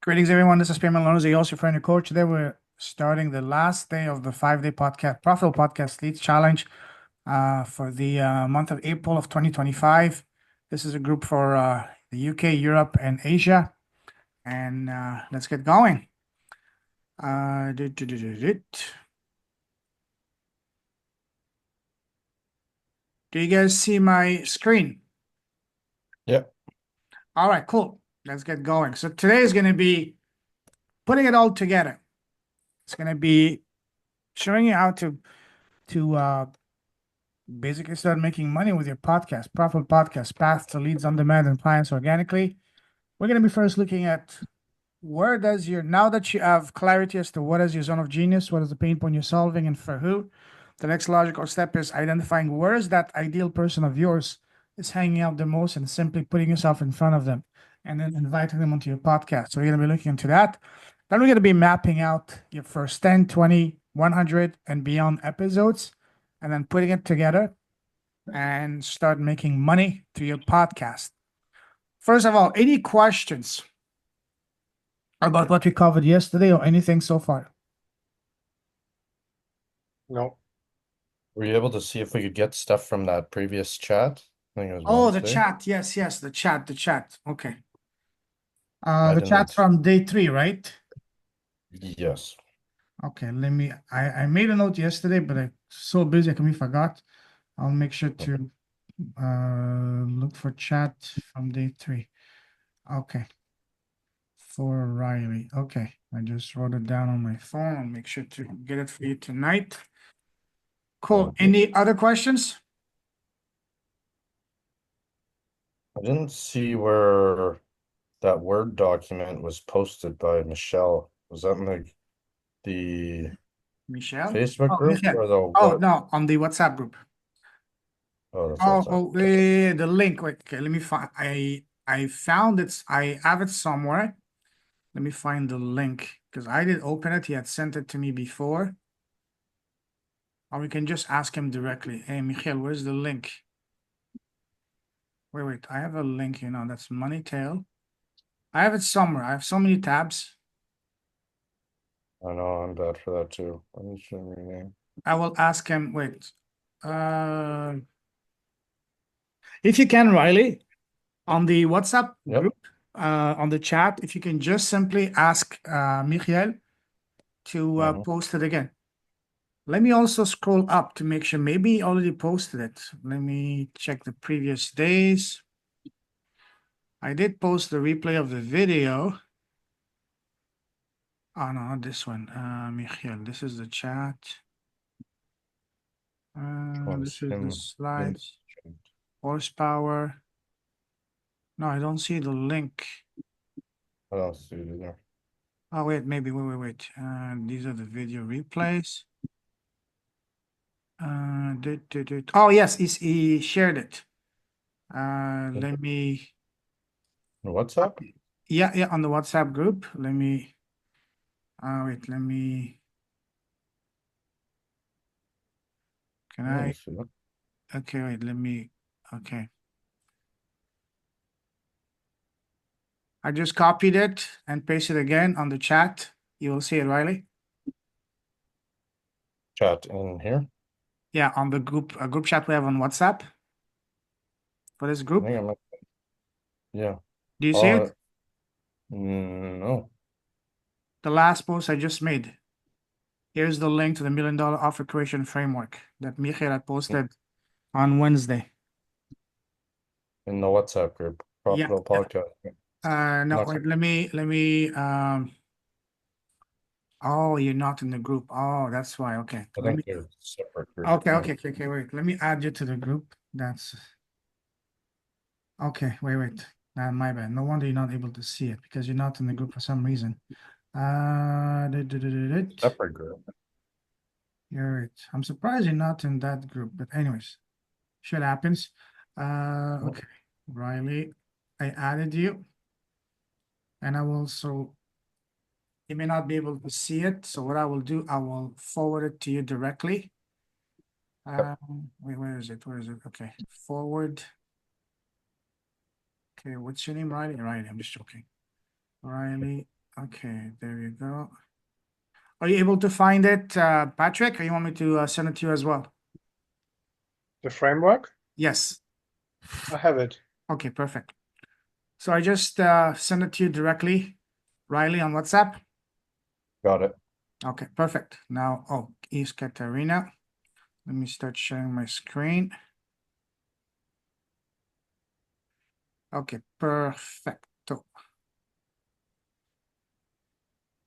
Greetings, everyone. This is Payment Loans, your host, your friend, your coach. Today, we're starting the last day of the 5-day podcast, Profitable Podcast Leads Challenge for the month of April of 2025. This is a group for the UK, Europe, and Asia. And let's get going. Do you guys see my screen? Yep. All right, cool. Let's get going. So today is going to be putting it all together. It's going to be showing you how to basically start making money with your podcast, profitable podcast, path to leads on demand and clients organically. We're going to be first looking at now that you have clarity as to what is your zone of genius, what is the pain point you're solving, and for who, the next logical step is identifying where is that ideal person of yours is hanging out the most and simply putting yourself in front of them and then inviting them onto your podcast. So we're going to be looking into that. Then we're going to be mapping out your first 10, 20, 100 and beyond episodes and then putting it together and start making money through your podcast. First of all, any questions about what we covered yesterday or anything so far? No. Were you able to see if we could get stuff from that previous chat? I think it was Oh, the Wednesday. chat. Yes, the chat. Okay. I The chat didn't. from day 3, right? Yes. Okay, I made a note yesterday, but I'm so busy I completely forgot. I'll make sure to look for chat from day 3. Okay. For Riley. Okay. I just wrote it down on my phone. I'll make sure to get it for you tonight. Cool. Mhm. Any other questions? I didn't see where that Word document was posted by Michelle. Was that in the Michelle? Facebook Oh, group Michelle. or the Oh, what? no, on the WhatsApp group. Oh, that's WhatsApp. The link. Wait, okay, let me find. I found it. I have it somewhere. Let me find the link because I did open it. He had sent it to me before. Or we can just ask him directly. Hey, Michael, where's the link? Wait. I have a link, that's Moneytail. I have it somewhere. I have so many tabs. I know I'm bad for that too. I'm just showing your name. I will ask him. Wait. Uh, if you can, Riley, on the WhatsApp Yep. group, on the chat, if you can just simply ask Michael to Mhm. post it again. Let me also scroll up to make sure maybe he already posted it. Let me check the previous days. I did post the replay of the video. Oh, no, not this one. Michael, this is the chat. This is the slides. Horsepower. No, I don't see the link. I don't see it either. Oh, wait, maybe, wait. These are the video replays. Oh, yes, he shared it. Let me, WhatsApp? yeah, on the WhatsApp group. Let me, wait, let me, can Let me I, see that. okay, wait, let me, okay. I just copied it and pasted it again on the chat. You will see it, Riley. Chat in here. Yeah, on the group chat we have on WhatsApp for this I group. think I might. Yeah. Do you see Oh, it? no. The last post I just made. Here's the link to the $1 Million Offer Creation Framework that Michael had posted on Wednesday. In the WhatsApp group, Yeah. Profitable Podcast. No, Not, wait, let me, oh, you're not in the group. Oh, that's why. Okay. I think they're separate groups. Okay, wait. Let me add you to the group. That's okay. Wait. My bad. No wonder you're not able to see it because you're not in the group for some reason. Separate group. You're right. I'm surprised you're not in that group, but anyways, shit happens. Okay. Riley, I added you, and I will also, you may not be able to see it. So what I will do, I will forward it to you directly. Wait, where is it? Okay, forward. Okay, what's your name, Riley? Riley, I'm just joking. Riley, Okay, there you go. Are you able to find it, Patrick, or you want me to send it to you as well? The framework? Yes. I have it. Okay, perfect. So I just sent it to you directly, Riley, on WhatsApp. Got it. Okay, perfect. Now, oh, East Katarina. Let me start sharing my screen. Okay, perfecto.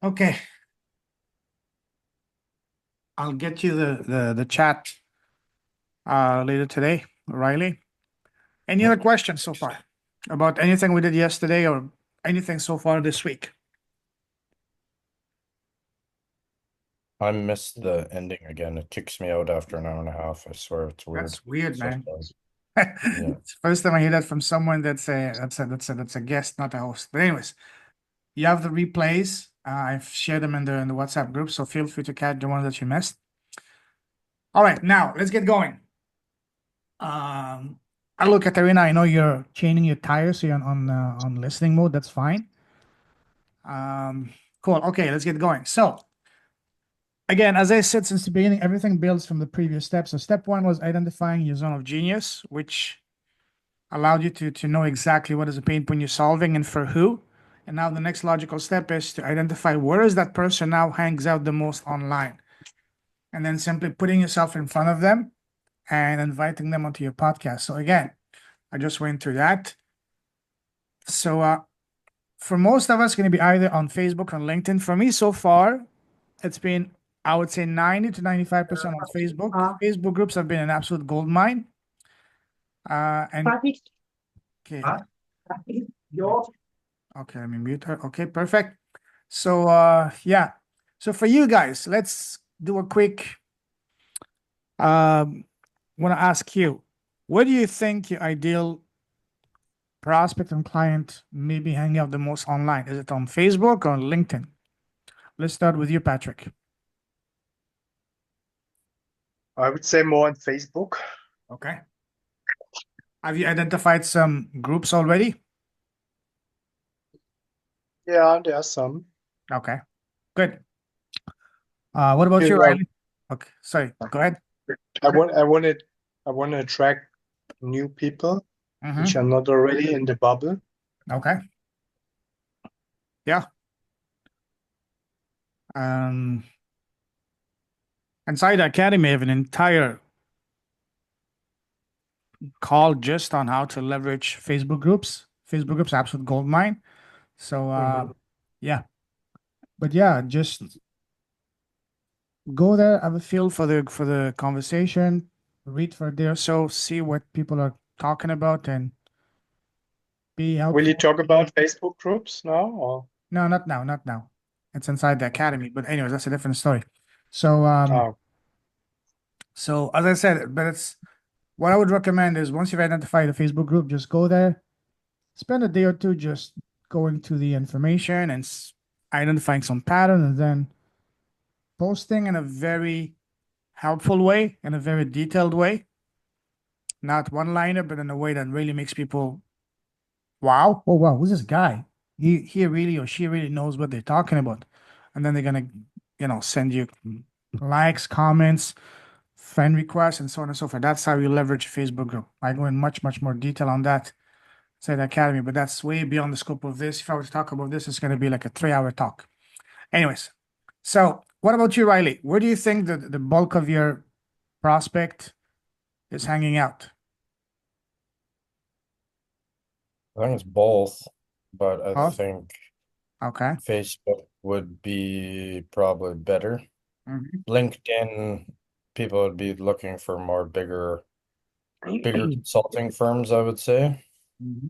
Okay. I'll get you the chat later today, Riley. Any other questions so far about anything we did yesterday or anything so far this week? I missed the ending again. It kicks me out after an hour and a half. I swear it's weird. That's weird, So man. sorry. Yeah. It's the first time I hear that from someone that's a guest, not a host. But anyways, you have the replays. I've shared them in the WhatsApp group, so feel free to catch the ones that you missed. All right, now let's get going. Hello, Katarina. I know you're changing your tires, so you're on listening mode. That's fine. Cool. Okay, let's get going. So again, as I said since the beginning, everything builds from the previous step. So step one was identifying your zone of genius, which allowed you to know exactly what is the pain point you're solving and for who. And now the next logical step is to identify where is that person now hangs out the most online. And then simply putting yourself in front of them and inviting them onto your podcast. So again, I just went through that. So for most of us, going to be either on Facebook or LinkedIn. For me, so far, it's been, I would say, 90 to 95% on Facebook. Facebook groups have been an absolute gold mine. And okay, okay, let me mute her. Okay, perfect. So yeah. So for you guys, let's do a quick want to ask you, where do you think your ideal prospect and client may be hanging out the most online? Is it on Facebook or LinkedIn? Let's start with you, Patrick. I would say more on Facebook. Okay. Have you identified some groups already? Yeah, there are some. Okay, good. What about you, Yeah, Riley? Okay, sorry, go ahead. I want to attract new people which Mm-hmm. are not already in the bubble. Okay. Yeah. Um, inside the academy, I have an entire call just on how to leverage Facebook groups. Facebook groups, absolute gold mine. So, Mhm. yeah. But yeah, just go there, have a feel for the conversation, read for a day or so, see what people are talking about, and be Will you helpful. talk about Facebook groups now, or? No, not now, not now. It's inside the academy. But anyways, that's a different story. So, Oh, so as I said, but it's what I would recommend is once you've identified a Facebook group, just go there, spend a day or two just going to the information and identifying some pattern, and then posting in a very helpful way, in a very detailed way, not one liner, but in a way that really makes people, wow, oh wow, who's this guy? He really or she really knows what they're talking about, and then they're gonna, send you likes, comments, friend requests, and so on and so forth. That's how you leverage a Facebook group. I go in much more detail on that, say the academy, but that's way beyond the scope of this. If I were to talk about this, it's going to be like a 3 hour talk. Anyways, so what about you, Riley? Where do you think the bulk of your prospect is hanging out? I think it's both, but I Both? think Okay. Facebook would be probably better. Mhm. LinkedIn, people would be looking for more bigger consulting firms, I would say, Mhm.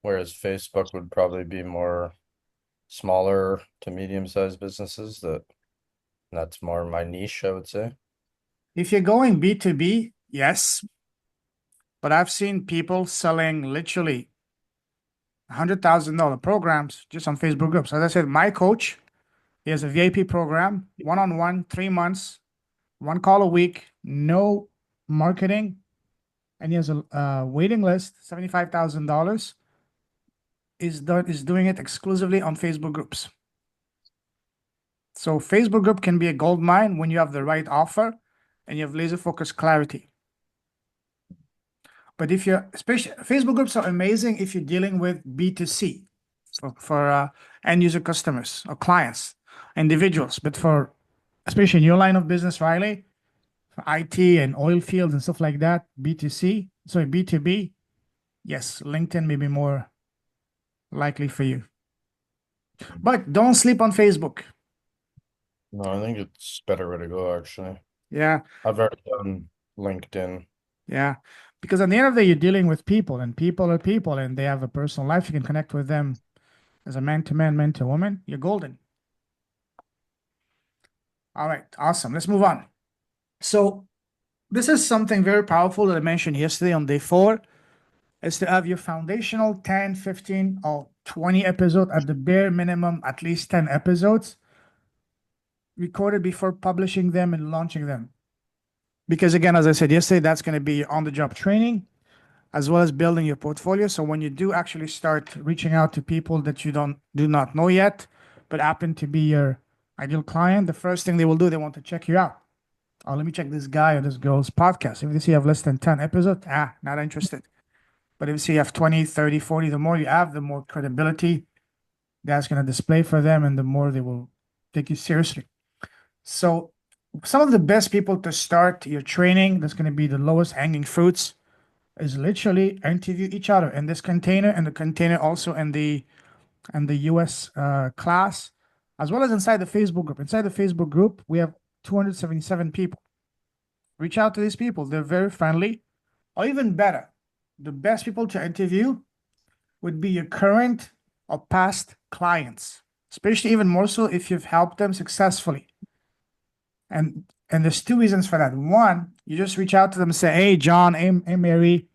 whereas Facebook would probably be more smaller to medium-sized businesses that's more my niche, I would say. If you're going B2B, yes, but I've seen people selling literally $100,000 programs just on Facebook groups. As I said, my coach, he has a VIP program, one-on-one, 3 months, one call a week, no marketing, and he has a waiting list, $75,000. is doing it exclusively on Facebook groups. So Facebook group can be a gold mine when you have the right offer and you have laser focused clarity. But if you're, especially Facebook groups are amazing if you're dealing with B2C for end user customers or clients, individuals. But for, especially in your line of business, Riley, for IT and oil fields and stuff like that, B2B, yes, LinkedIn may be more likely for you. But don't sleep on Facebook. No, I think it's a better way to go, actually. Yeah, I've already done LinkedIn. yeah. Because at the end of the day, you're dealing with people, and people are people, and they have a personal life. You can connect with them as a man to man, man to woman. You're golden. All right, awesome. Let's move on. So this is something very powerful that I mentioned yesterday on day 4, is to have your foundational 10, 15, or 20 episodes at the bare minimum, at least 10 episodes recorded before publishing them and launching them. Because again, as I said yesterday, that's going to be on-the-job training as well as building your portfolio. So when you do actually start reaching out to people that you do not know yet, but happen to be your ideal client, the first thing they will do, they want to check you out. Oh, let me check this guy or this girl's podcast. If they see you have less than 10 episodes, not interested. But if you see you have 20, 30, 40, the more you have, the more credibility that's going to display for them and the more they will take you seriously. So some of the best people to start your training, that's going to be the lowest hanging fruits, is literally interview each other in this container and the container also in the US class, as well as inside the Facebook group. Inside the Facebook group, we have 277 people. Reach out to these people. They're very friendly. Or even better, the best people to interview would be your current or past clients, especially even more so if you've helped them successfully. And there's 2 reasons for that. One, you just reach out to them and say, hey, John, hey, Mary,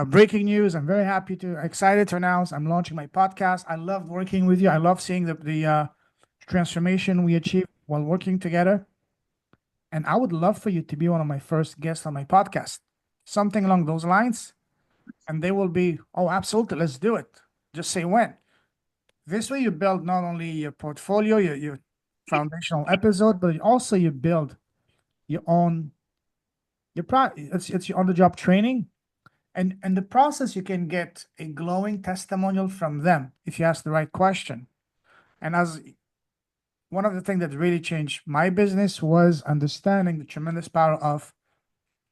breaking news. I'm very excited to announce I'm launching my podcast. I loved working with you. I love seeing the transformation we achieved while working together. And I would love for you to be one of my first guests on my podcast, something along those lines. And they will be, oh, absolutely, let's do it. Just say when. This way you build not only your portfolio, your foundational episode, but also you build your own, it's your on-the-job training. And in the process, you can get a glowing testimonial from them if you ask the right question. And as one of the things that really changed my business was understanding the tremendous power of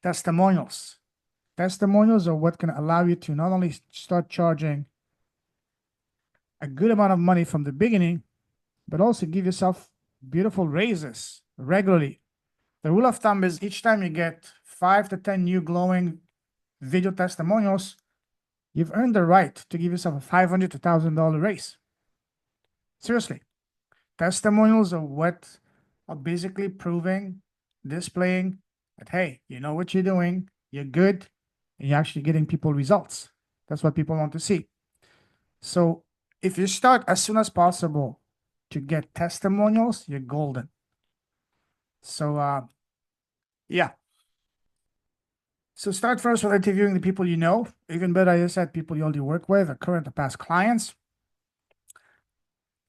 testimonials. Testimonials are what can allow you to not only start charging a good amount of money from the beginning, but also give yourself beautiful raises regularly. The rule of thumb is each time you get 5 to 10 new glowing video testimonials, you've earned the right to give yourself a $500 to $1,000 raise. Seriously, testimonials are what are basically proving, displaying that, hey, you know what you're doing, you're good, and you're actually getting people results. That's what people want to see. So if you start as soon as possible to get testimonials, you're golden. So, yeah. So start first with interviewing the people you know, even better, as I said, people you already work with, or current or past clients.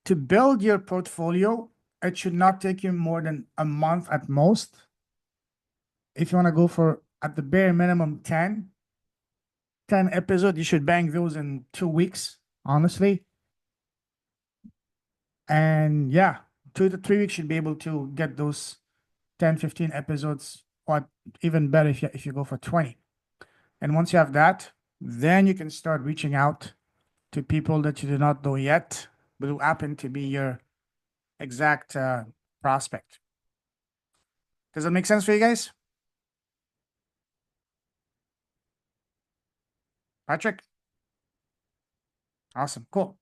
To build your portfolio, it should not take you more than a month at most. If you want to go for, at the bare minimum, 10 episodes, you should bang those in 2 weeks, honestly. And yeah, 2 to 3 weeks should be able to get those 10, 15 episodes, or even better if you go for 20. And once you have that, then you can start reaching out to people that you do not know yet, but who happen to be your exact prospect. Does that make sense for you guys? Patrick? Awesome, cool.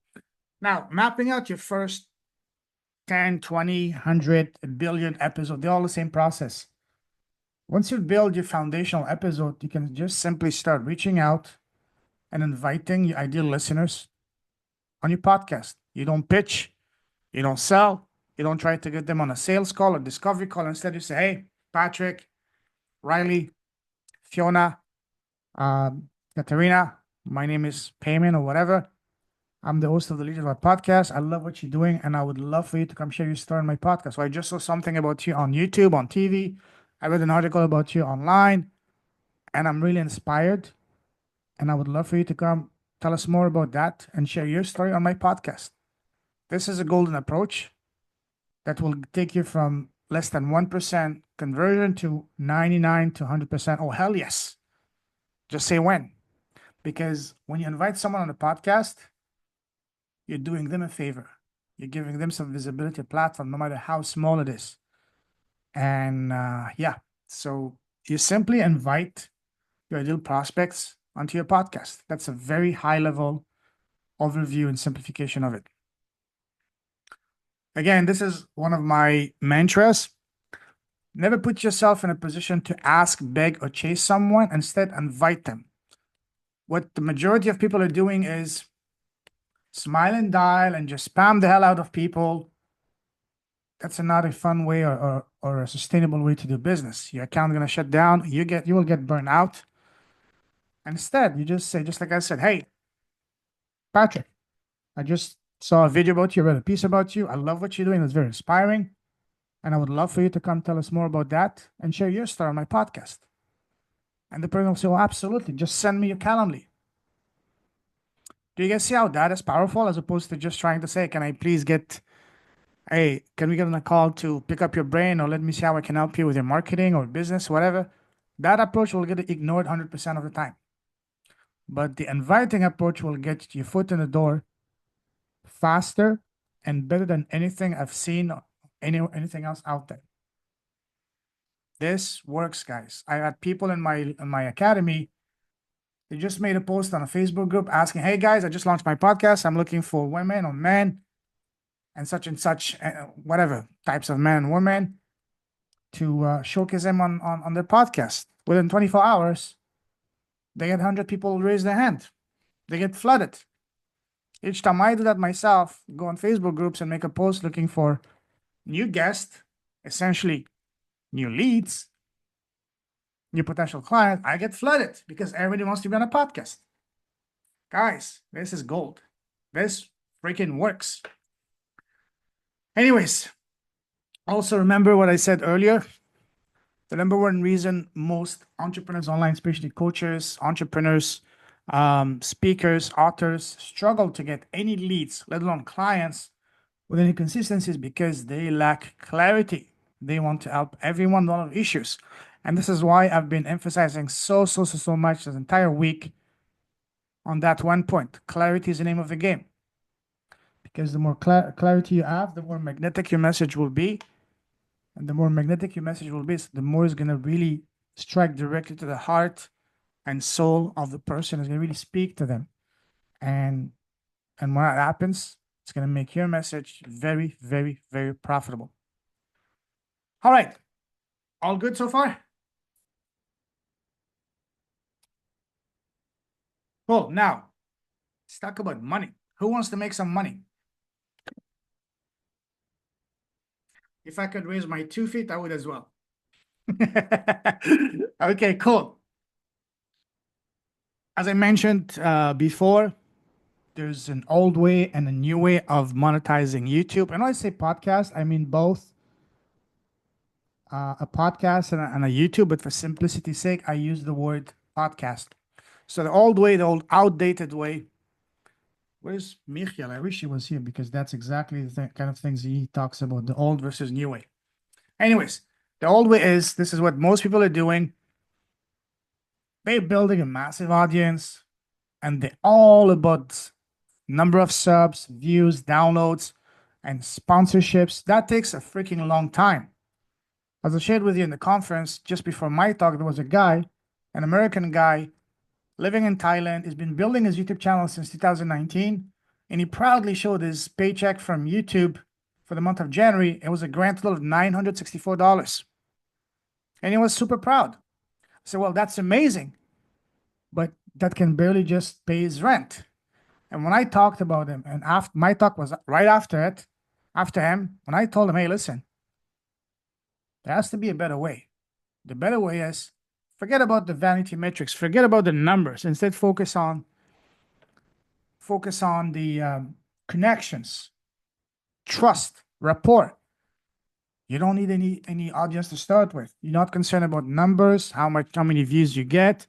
Now, mapping out your first 10, 20, 100, a billion episodes, they're all the same process. Once you build your foundational episode, you can just simply start reaching out and inviting your ideal listeners on your podcast. You don't pitch, you don't sell, you don't try to get them on a sales call or discovery call. Instead, you say, hey, Patrick, Riley, Fiona, Katerina, My name is Payman or whatever. I'm the host of the Leaders of Our podcast. I love what you're doing, and I would love for you to come share your story on my podcast. So I just saw something about you on YouTube, on TV. I read an article about you online, and I'm really inspired. And I would love for you to come tell us more about that and share your story on my podcast. This is a golden approach that will take you from less than 1% conversion to 99 to 100%. Oh, hell yes. Just say when. Because when you invite someone on a podcast, you're doing them a favor. You're giving them some visibility, a platform, no matter how small it is. And yeah, so you simply invite your ideal prospects onto your podcast. That's a very high level overview and simplification of it. Again, this is one of my mantras. Never put yourself in a position to ask, beg, or chase someone. Instead, invite them. What the majority of people are doing is smile and dial and just spam the hell out of people. That's not a fun way or a sustainable way to do business. Your account is gonna shut down. You will get burned out. Instead, you just say, just like I said, hey, Patrick, I just saw a video about you, read a piece about you. I love what you're doing. It's very inspiring. And I would love for you to come tell us more about that and share your story on my podcast. And the person will say, well, absolutely. Just send me your Calendly. Do you guys see how that is powerful as opposed to just trying to say, can I please get, hey, can we get on a call to pick up your brain or let me see how I can help you with your marketing or business, whatever? That approach will get ignored 100% of the time. But the inviting approach will get your foot in the door faster and better than anything I've seen anything else out there. This works, guys. I had people in my academy. They just made a post on a Facebook group asking, "Hey guys, I just launched my podcast. I'm looking for women or men, and such, whatever types of men and women, to showcase them on their podcast." Within 24 hours, they get 100 people raise their hand. They get flooded. Each time I do that myself, go on Facebook groups and make a post looking for new guests, essentially new leads, new potential client, I get flooded because everybody wants to be on a podcast. Guys, this is gold. This freaking works. Anyways, also remember what I said earlier. The number one reason most entrepreneurs online, especially coaches, entrepreneurs, speakers, authors, struggle to get any leads, let alone clients, with any consistency is because they lack clarity. They want to help everyone with all of issues. And this is why I've been emphasizing so much this entire week on that one point. Clarity is the name of the game. Because the more clarity you have, the more magnetic your message will be. And the more magnetic your message will be, the more it's going to really strike directly to the heart and soul of the person. It's going to really speak to them. And when that happens, it's going to make your message very, very, very profitable. All right. All good so far? Cool. Now, let's talk about money. Who wants to make some money? If I could raise my 2 feet, I would as well. Okay, cool. As I mentioned before, there's an old way and a new way of monetizing YouTube. And when I say podcast, I mean both a podcast and a YouTube, but for simplicity's sake, I use the word podcast. So the old way, the old outdated way. Where's Michiel? I wish he was here because that's exactly the kind of things he talks about, the old versus new way. Anyways, the old way is, this is what most people are doing. They're building a massive audience and they're all about number of subs, views, downloads, and sponsorships. That takes a freaking long time. As I shared with you in the conference, just before my talk, there was a guy, an American guy, living in Thailand. He's been building his YouTube channel since 2019, and he proudly showed his paycheck from YouTube for the month of January. It was a grand total of $964. And he was super proud. I said, well, that's amazing, but that can barely just pay his rent. And when I talked about him, and after my talk was right after it, after him, when I told him, hey, listen, there has to be a better way. The better way is forget about the vanity metrics, forget about the numbers, instead focus on focus on the connections, trust, rapport. You don't need any audience to start with. You're not concerned about numbers, how many views you get,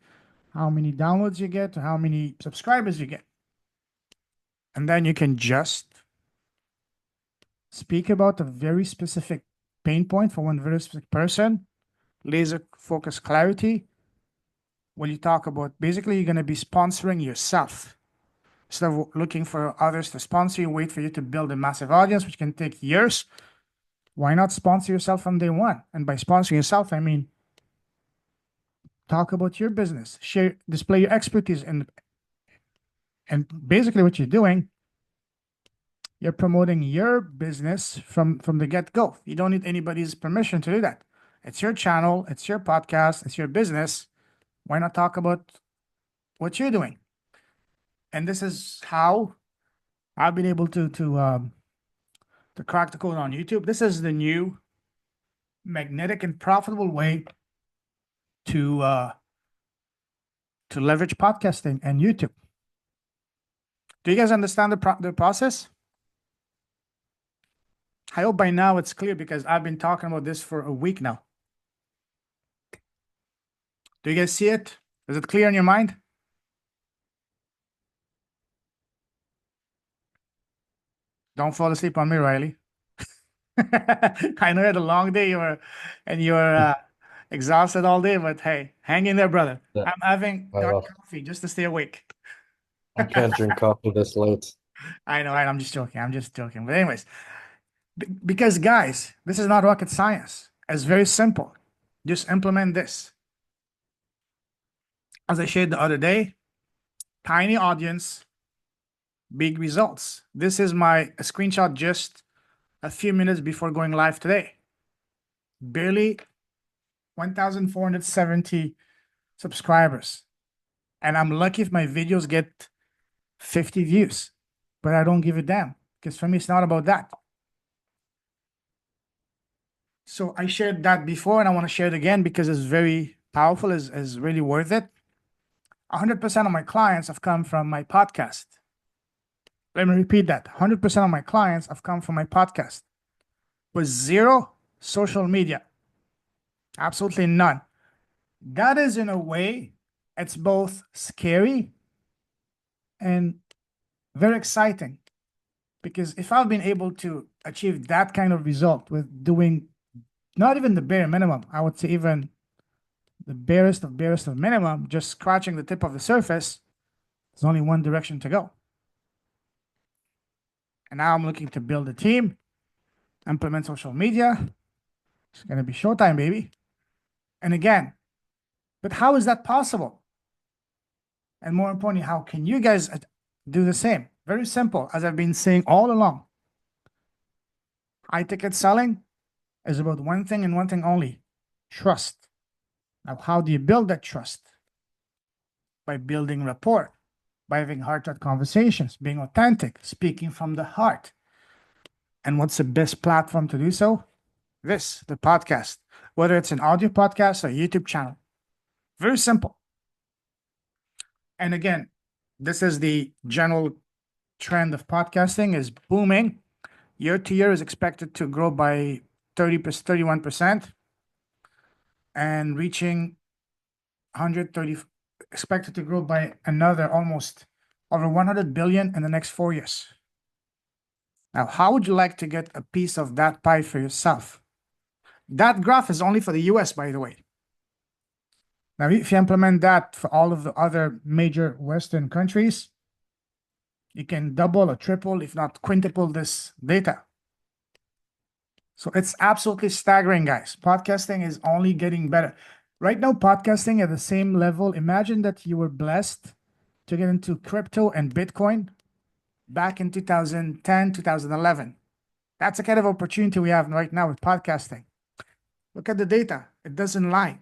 how many downloads you get, or how many subscribers you get. And then you can just speak about a very specific pain point for one very specific person, laser focus clarity. When you talk about, basically, you're going to be sponsoring yourself. Instead of looking for others to sponsor you, wait for you to build a massive audience, which can take years. Why not sponsor yourself from day one? And by sponsoring yourself, I mean, talk about your business, share, display your expertise, and basically what you're doing, you're promoting your business from the get-go. You don't need anybody's permission to do that. It's your channel, it's your podcast, it's your business. Why not talk about what you're doing? And this is how I've been able to crack the code on YouTube. This is the new magnetic and profitable way to leverage podcasting and YouTube. Do you guys understand the process? I hope by now it's clear because I've been talking about this for a week now. Do you guys see it? Is it clear in your mind? Don't fall asleep on me, Riley. I know you had a long day, you were exhausted all day, but hey, hang in there, brother. Yeah. I'm having I dark know. coffee just to stay awake. I can't drink coffee this late. I know, I'm just joking. I'm just joking. But anyways, because guys, this is not rocket science. It's very simple. Just implement this. As I shared the other day, tiny audience, big results. This is a screenshot just a few minutes before going live today. Barely 1,470 subscribers. And I'm lucky if my videos get 50 views, but I don't give a damn because for me, it's not about that. So I shared that before and I want to share it again because it's very powerful, is really worth it. 100% of my clients have come from my podcast. Let me repeat that. 100% of my clients have come from my podcast with zero social media. Absolutely none. That is, in a way, it's both scary and very exciting. Because if I've been able to achieve that kind of result with doing not even the bare minimum, I would say even the barest of minimum, just scratching the tip of the surface, there's only one direction to go. And now I'm looking to build a team, implement social media. It's going to be showtime, baby. And again, but how is that possible? And more importantly, how can you guys do the same? Very simple, as I've been saying all along. High ticket selling is about one thing and one thing only: trust. Now, how do you build that trust? By building rapport, by having heart-to-heart conversations, being authentic, speaking from the heart. And what's the best platform to do so? This, the podcast, whether it's an audio podcast or YouTube channel. Very simple. And again, this is the general trend of podcasting is booming. Year to year is expected to grow by 31% and reaching 130, expected to grow by another almost over 100 billion in the next 4 years. Now, how would you like to get a piece of that pie for yourself? That graph is only for the US, by the way. Now, if you implement that for all of the other major Western countries, you can double or triple, if not quintuple this data. So it's absolutely staggering, guys. Podcasting is only getting better. Right now, podcasting at the same level. Imagine that you were blessed to get into crypto and Bitcoin back in 2010, 2011. That's the kind of opportunity we have right now with podcasting. Look at the data. It doesn't lie.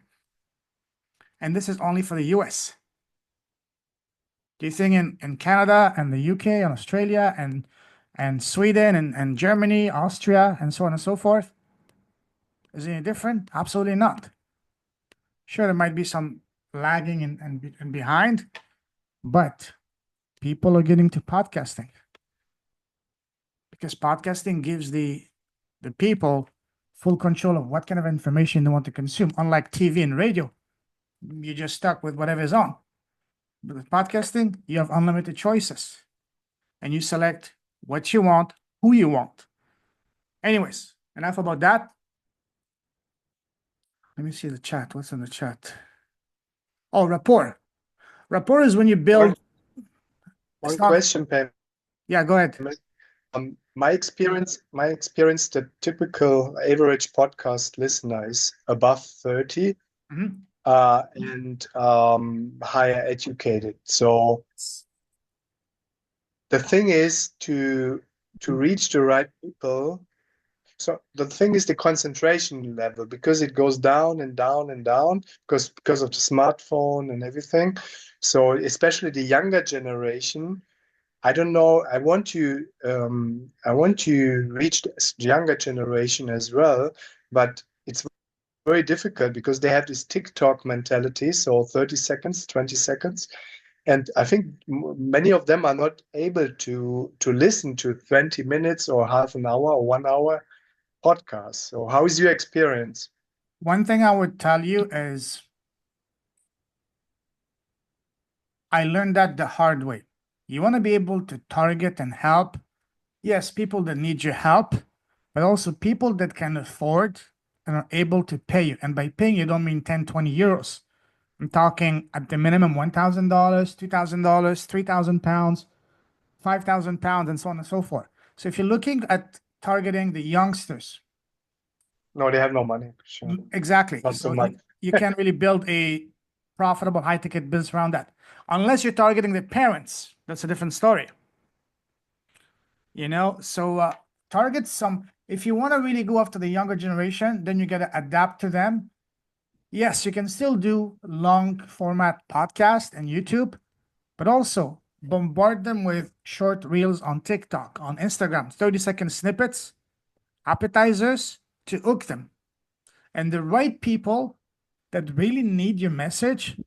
And this is only for the US. Do you think in Canada and the UK and Australia and Sweden and Germany, Austria, and so on and so forth, is it any different? Absolutely not. Sure, there might be some lagging and behind, but people are getting to podcasting because podcasting gives the people full control of what kind of information they want to consume. Unlike TV and radio, you're just stuck with whatever is on. But with podcasting, you have unlimited choices and you select what you want, who you want. Anyways, enough about that. Let me see the chat. What's in the chat? Oh, rapport. Rapport is when you build. One question, Pam. Yeah, go ahead. My experience, the typical average podcast listener is above 30 and higher educated. So the thing is to reach the right people. So the thing is the concentration level, because it goes down and down and down because of the smartphone and everything. So especially the younger generation, I don't know. I want to reach the younger generation as well, but it's very difficult because they have this TikTok mentality. So 30 seconds, 20 seconds. And I think many of them are not able to listen to 20 minutes or half an hour or 1 hour podcast. So how is your experience? One thing I would tell you is I learned that the hard way. You want to be able to target and help, yes, people that need your help, but also people that can afford and are able to pay you. And by paying, you don't mean 10, 20 euros. I'm talking at the minimum $1,000, $2,000, 3,000 pounds, 5,000 pounds, and so on and so forth. So if you're looking at targeting the youngsters. No, they have no money. Sure. Exactly. Not so much. You can't really build a profitable high ticket business around that. Unless you're targeting the parents. That's a different story. So target some, if you want to really go after the younger generation, then you got to adapt to them. Yes, you can still do long format podcast and YouTube, but also bombard them with short reels on TikTok, on Instagram, 30-second snippets, appetizers to hook them. And the right people that really need your message,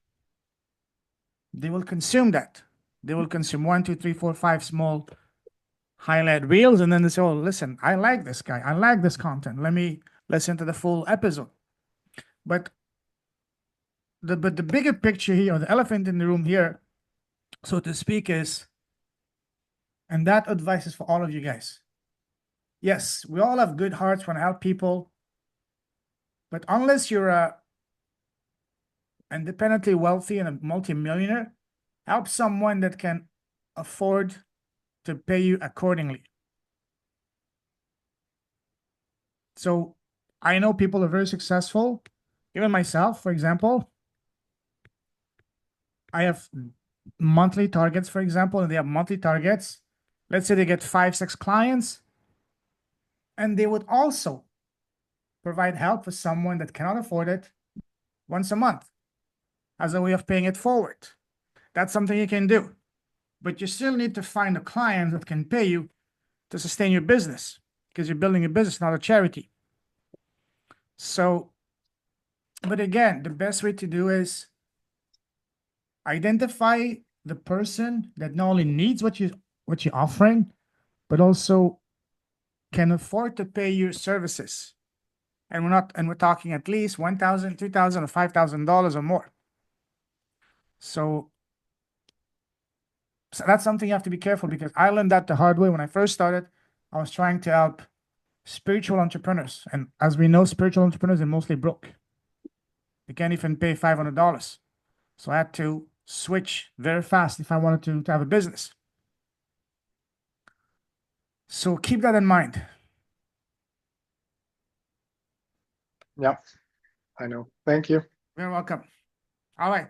they will consume that. They will consume 1, 2, 3, 4, 5 small highlight reels, and then they say, oh, listen, I like this guy. I like this content. Let me listen to the full episode. But the bigger picture here, or the elephant in the room here, so to speak, is, and that advice is for all of you guys. Yes, we all have good hearts, want to help people, but unless you're independently wealthy and a multimillionaire, help someone that can afford to pay you accordingly. So I know people are very successful, even myself, for example. I have monthly targets, for example, and they have monthly targets. Let's say they get 5, 6 clients, and they would also provide help for someone that cannot afford it once a month as a way of paying it forward. That's something you can do. But you still need to find a client that can pay you to sustain your business, because you're building a business, not a charity. So, but again, the best way to do is identify the person that not only needs what you're offering, but also can afford to pay your services. And we're talking at least $1,000, $2,000, or $5,000 or more. So that's something you have to be careful, because I learned that the hard way. When I first started, I was trying to help spiritual entrepreneurs. And as we know, spiritual entrepreneurs are mostly broke. They can't even pay $500. So I had to switch very fast if I wanted to have a business. So keep that in mind. Yeah, I know. Thank you. You're welcome. All right.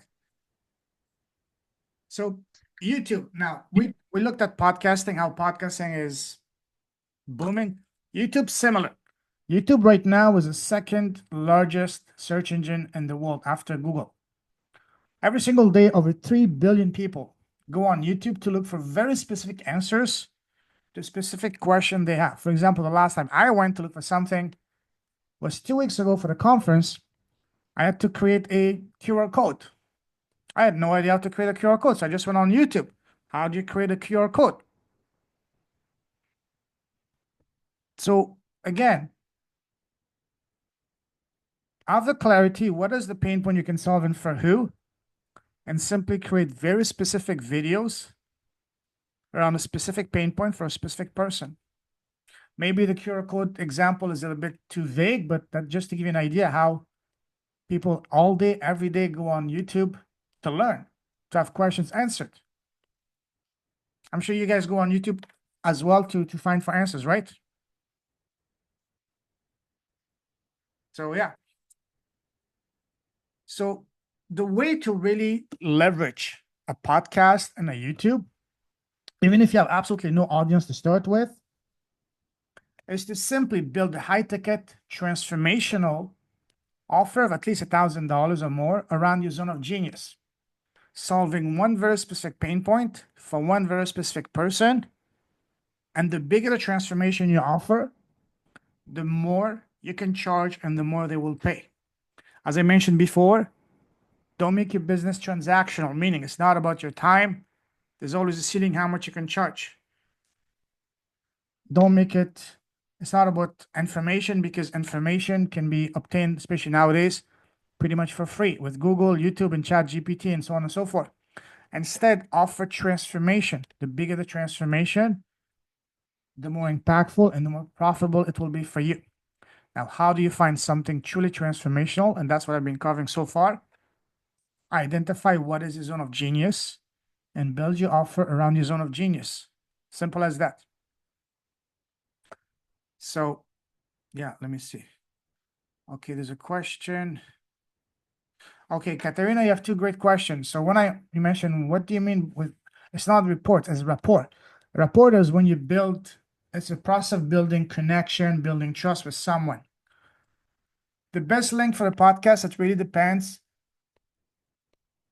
So YouTube. Now, we looked at podcasting, how podcasting is booming. YouTube, similar. YouTube right now is the second largest search engine in the world after Google. Every single day, over 3 billion people go on YouTube to look for very specific answers to a specific question they have. For example, the last time I went to look for something was 2 weeks ago for the conference. I had to create a QR code. I had no idea how to create a QR code, so I just went on YouTube. How do you create a QR code? So again, have the clarity, what is the pain point you can solve and for who? And simply create very specific videos around a specific pain point for a specific person. Maybe the QR code example is a little bit too vague, but that just to give you an idea how people all day, every day go on YouTube to learn, to have questions answered. I'm sure you guys go on YouTube as well to find for answers, right? So yeah. So the way to really leverage a podcast and a YouTube, even if you have absolutely no audience to start with, is to simply build a high ticket transformational offer of at least $1,000 or more around your zone of genius, solving one very specific pain point for one very specific person. And the bigger the transformation you offer, the more you can charge and the more they will pay. As I mentioned before, don't make your business transactional, meaning it's not about your time. There's always a ceiling how much you can charge. Don't make it, it's not about information, because information can be obtained, especially nowadays, pretty much for free with Google, YouTube, and ChatGPT, and so on and so forth. Instead, offer transformation. The bigger the transformation, the more impactful and the more profitable it will be for you. Now, how do you find something truly transformational? And that's what I've been covering so far. Identify what is your zone of genius and build your offer around your zone of genius. Simple as that. So, yeah, let me see. Okay, there's a question. Okay, Katerina, you have two great questions. So when you mentioned, what do you mean with, it's not reports, it's rapport. Rapport is when you build, it's a process of building connection, building trust with someone. The best link for the podcast, it really depends.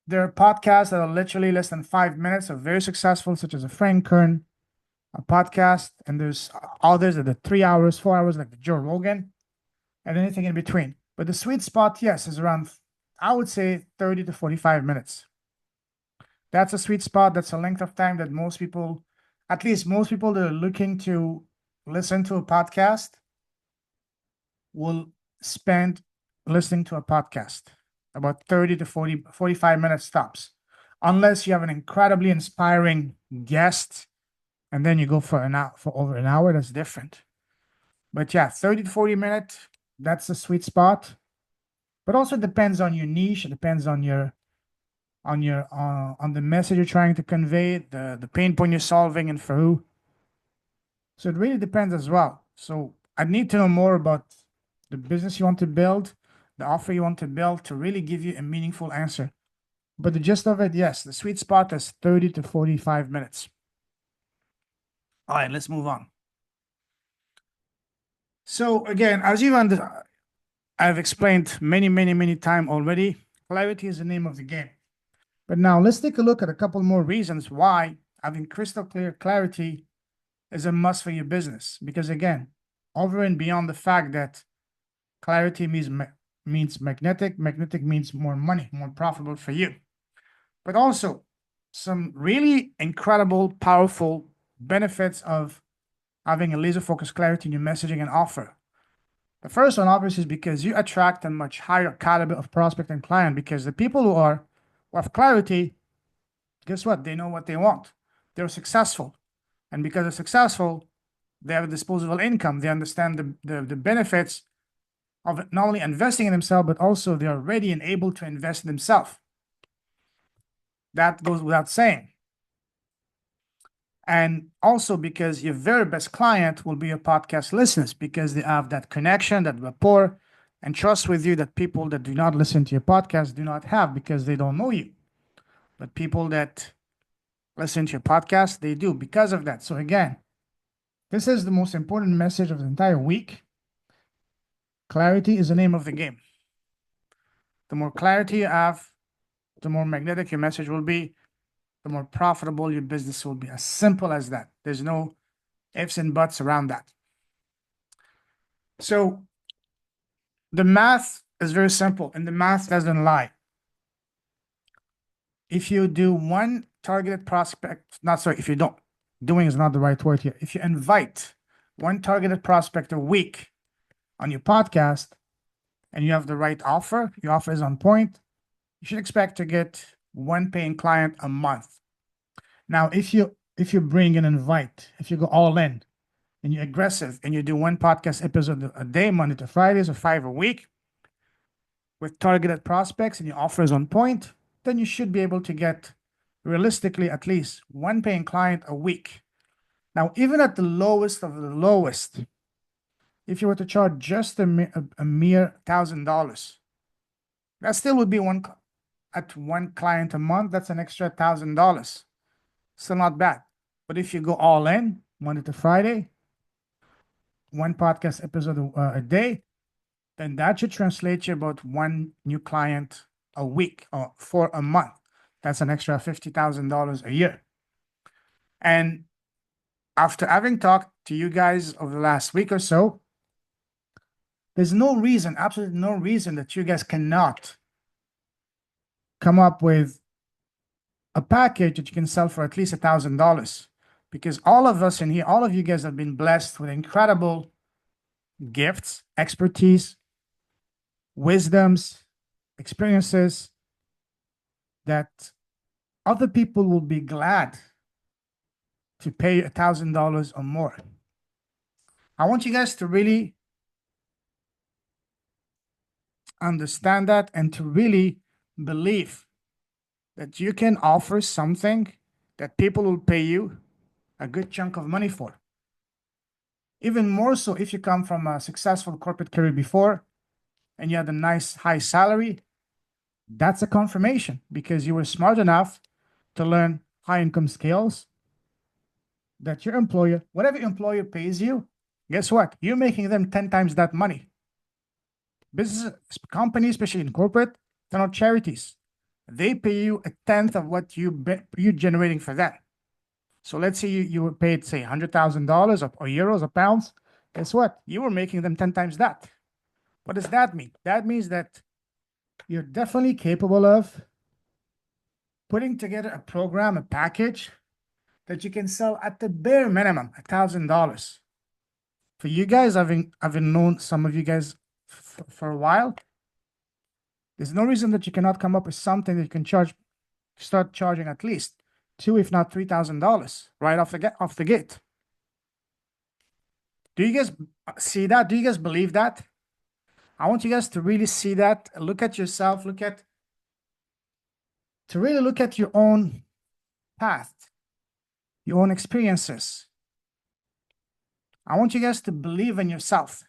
There are podcasts that are literally less than 5 minutes, are very successful, such as a Frank Kern a podcast, and there's others that are 3 hours, 4 hours, like the Joe Rogan, and anything in between. But the sweet spot, yes, is around, I would say, 30 to 45 minutes. That's a sweet spot. That's a length of time that most people, at least most people that are looking to listen to a podcast, will spend listening to a podcast. About 30 to 45 minutes tops. Unless you have an incredibly inspiring guest, and then you go for over an hour, that's different. But yeah, 30 to 40 minutes, that's the sweet spot. But also depends on your niche, it depends on your on the message you're trying to convey, the pain point you're solving, and for who. So it really depends as well. So I need to know more about the business you want to build, the offer you want to build, to really give you a meaningful answer. But the gist of it, yes, the sweet spot is 30 to 45 minutes. All right, let's move on. So again, as I've explained many times already, clarity is the name of the game. But now let's take a look at a couple more reasons why having crystal clear clarity is a must for your business. Because again, over and beyond the fact that clarity means magnetic means more money, more profitable for you. But also some really incredible, powerful benefits of having a laser focused clarity in your messaging and offer. The first one, obviously, is because you attract a much higher caliber of prospect and client, because the people who have clarity, guess what? They know what they want. They're successful. And because they're successful, they have a disposable income. They understand the benefits of not only investing in themselves, but also they are ready and able to invest in themselves. That goes without saying. And also because your very best client will be your podcast listeners, because they have that connection, that rapport, and trust with you that people that do not listen to your podcast do not have, because they don't know you. But people that listen to your podcast, they do because of that. So again, this is the most important message of the entire week. Clarity is the name of the game. The more clarity you have, the more magnetic your message will be, the more profitable your business will be. As simple as that. There's no ifs and buts around that. So the math is very simple, and the math doesn't lie. If you do 1 targeted prospect, not sorry, if you don't, doing is not the right word here. If you invite one targeted prospect a week on your podcast and you have the right offer, your offer is on point, you should expect to get one paying client a month. Now, if you bring an invite, if you go all in and you're aggressive and you do one podcast episode a day, Monday to Fridays, or 5 a week with targeted prospects and your offer is on point, then you should be able to get realistically at least one paying client a week. Now, even at the lowest of the lowest, if you were to charge just a mere $1,000, that still would be one client a month. That's an extra $1,000. Still not bad. But if you go all in, Monday to Friday, one podcast episode a day, then that should translate to about one new client a week or for a month. That's an extra $50,000 a year. And after having talked to you guys over the last week or so, there's no reason, absolutely no reason that you guys cannot come up with a package that you can sell for at least $1,000. Because all of us in here, all of you guys have been blessed with incredible gifts, expertise, wisdoms, experiences that other people will be glad to pay $1,000 or more. I want you guys to really understand that and to really believe that you can offer something that people will pay you a good chunk of money for. Even more so if you come from a successful corporate career before and you had a nice high salary, that's a confirmation because you were smart enough to learn high income skills that your employer, whatever employer pays you, guess what? You're making them 10 times that money. Business companies, especially in corporate, they're not charities. They pay you a tenth of what you're generating for them. So let's say you were paid, say, $100,000 or euros or pounds. Guess what? You were making them 10 times that. What does that mean? That means that you're definitely capable of putting together a program, a package that you can sell at the bare minimum, $1,000. For you guys, I've known some of you guys for a while. There's no reason that you cannot come up with something that you can start charging at least $2,000, if not $3,000 right off the gate. Do you guys see that? Do you guys believe that? I want you guys to really see that. Look at yourself. To really look at your own path, your own experiences. I want you guys to believe in yourself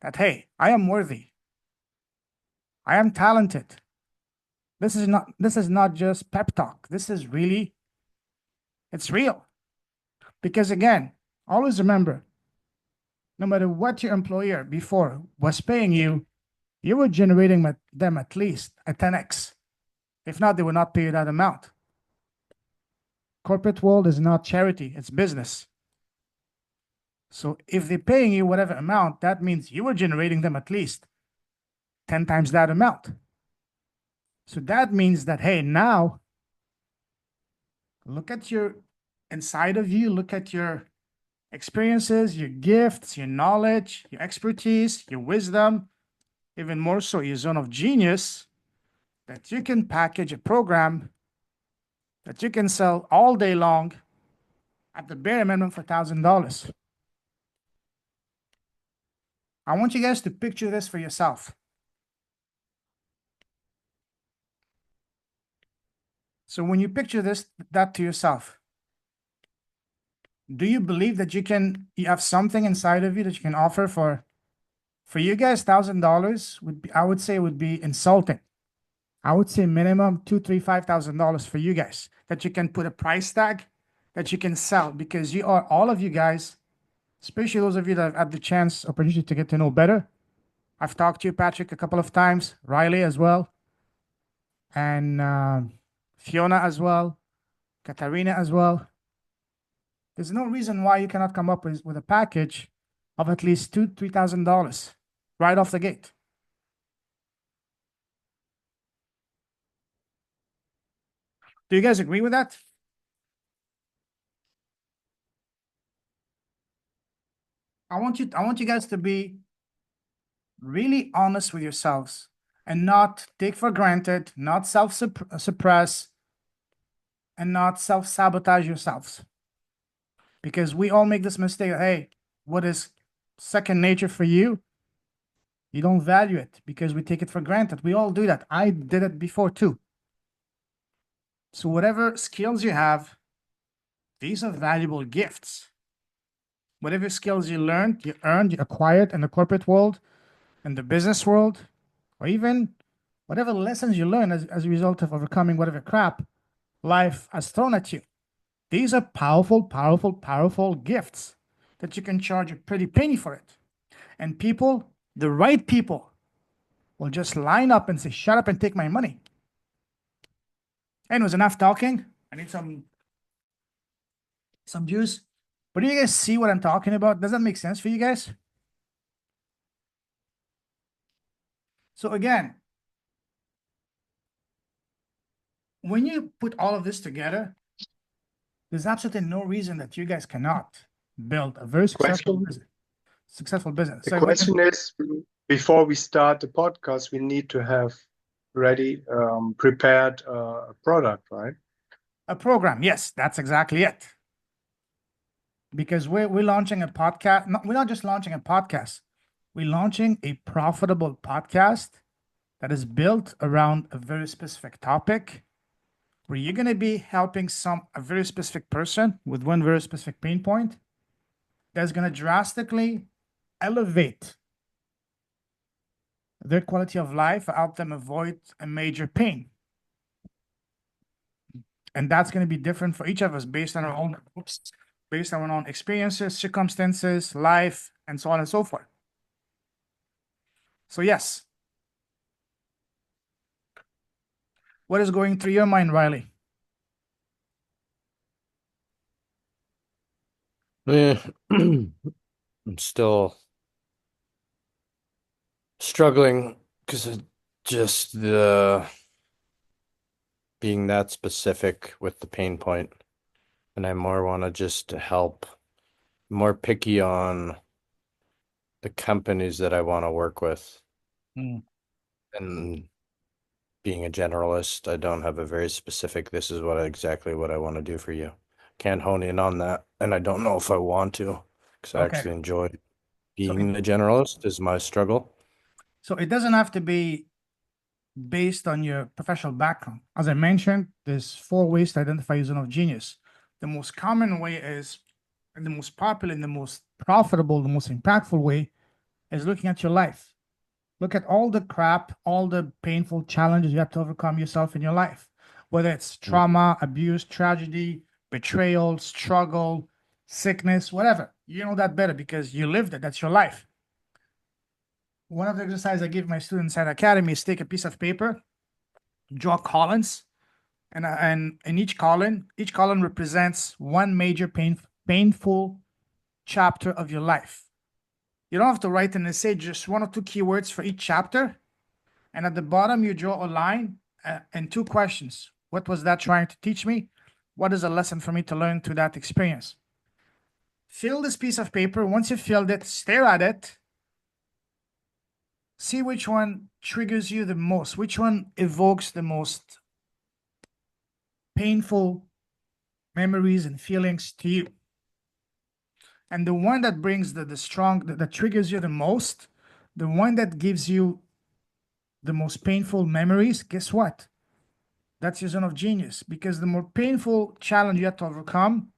that, hey, I am worthy. I am talented. This is not just pep talk. This is really, it's real. Because again, always remember, no matter what your employer before was paying you, you were generating them at least a 10x. If not, they would not pay you that amount. Corporate world is not charity, it's business. So if they're paying you whatever amount, that means you were generating them at least 10 times that amount. So that means that, hey, now look at your inside of you, look at your experiences, your gifts, your knowledge, your expertise, your wisdom, even more so your zone of genius, that you can package a program that you can sell all day long at the bare minimum for $1,000. I want you guys to picture this for yourself. So when you picture that to yourself, do you believe that you have something inside of you that you can offer for you guys? $1,000 would be insulting. I would say minimum $2,000, $3,000, $5,000 for you guys that you can put a price tag that you can sell, because all of you guys, especially those of you that have had the opportunity to get to know better. I've talked to you, Patrick, a couple of times, Riley as well, and Fiona as well, Katarina as well. There's no reason why you cannot come up with a package of at least $2,000, $3,000 right off the gate. Do you guys agree with that? I want you guys to be really honest with yourselves and not take for granted, not suppress, and not self-sabotage yourselves. Because we all make this mistake. Hey, what is second nature for you? You don't value it because we take it for granted. We all do that. I did it before too. So whatever skills you have, these are valuable gifts. Whatever skills you learned, you earned, you acquired in the corporate world, in the business world, or even whatever lessons you learn as a result of overcoming whatever crap life has thrown at you. These are powerful, powerful, powerful gifts that you can charge a pretty penny for it. And people, the right people, will just line up and say, shut up and take my money. Anyways, enough talking. I need some juice. But do you guys see what I'm talking about? Does that make sense for you guys? So again, when you put all of this together, there's absolutely no reason that you guys cannot build a very successful Question. business. Successful business. The So question is, before we start the podcast, we need to have ready, prepared a product, right? a program, yes, that's exactly it. Because we're launching a podcast. No, we're not just launching a podcast. We're launching a profitable podcast that is built around a very specific topic, where you're going to be helping a very specific person with one very specific pain point that's going to drastically elevate their quality of life, help them avoid a major pain. And that's going to be different for each of us based on our own experiences, circumstances, life, and so on and so forth. So yes. What is going through your mind, Riley? I'm still struggling because of just the being that specific with the pain point. And I more want to just help, more picky on the companies that I want to work with. And being a generalist, I don't have a very specific, this is exactly what I want to do for you. Can't hone in on that. And I don't know if I want to, because I actually enjoy being the generalist is my struggle. So it doesn't have to be based on your professional background. As I mentioned, there's 4 ways to identify your zone of genius. The most common way is, and the most popular and the most profitable, the most impactful way is looking at your life. Look at all the crap, all the painful challenges you have to overcome yourself in your life, whether it's trauma, abuse, tragedy, betrayal, struggle, sickness, whatever. You know that better because you lived it. That's your life. One of the exercises I give my students at Academy is take a piece of paper, draw columns, and in each column represents one major painful chapter of your life. You don't have to write an essay, just 1 or 2 keywords for each chapter. And at the bottom, you draw a line and 2 questions. What was that trying to teach me? What is a lesson for me to learn through that experience? Fill this piece of paper. Once you've filled it, stare at it. See which one triggers you the most, which one evokes the most painful memories and feelings to you. And the one that brings that triggers you the most, the one that gives you the most painful memories, guess what? That's your zone of genius, because the more painful challenge you have to overcome,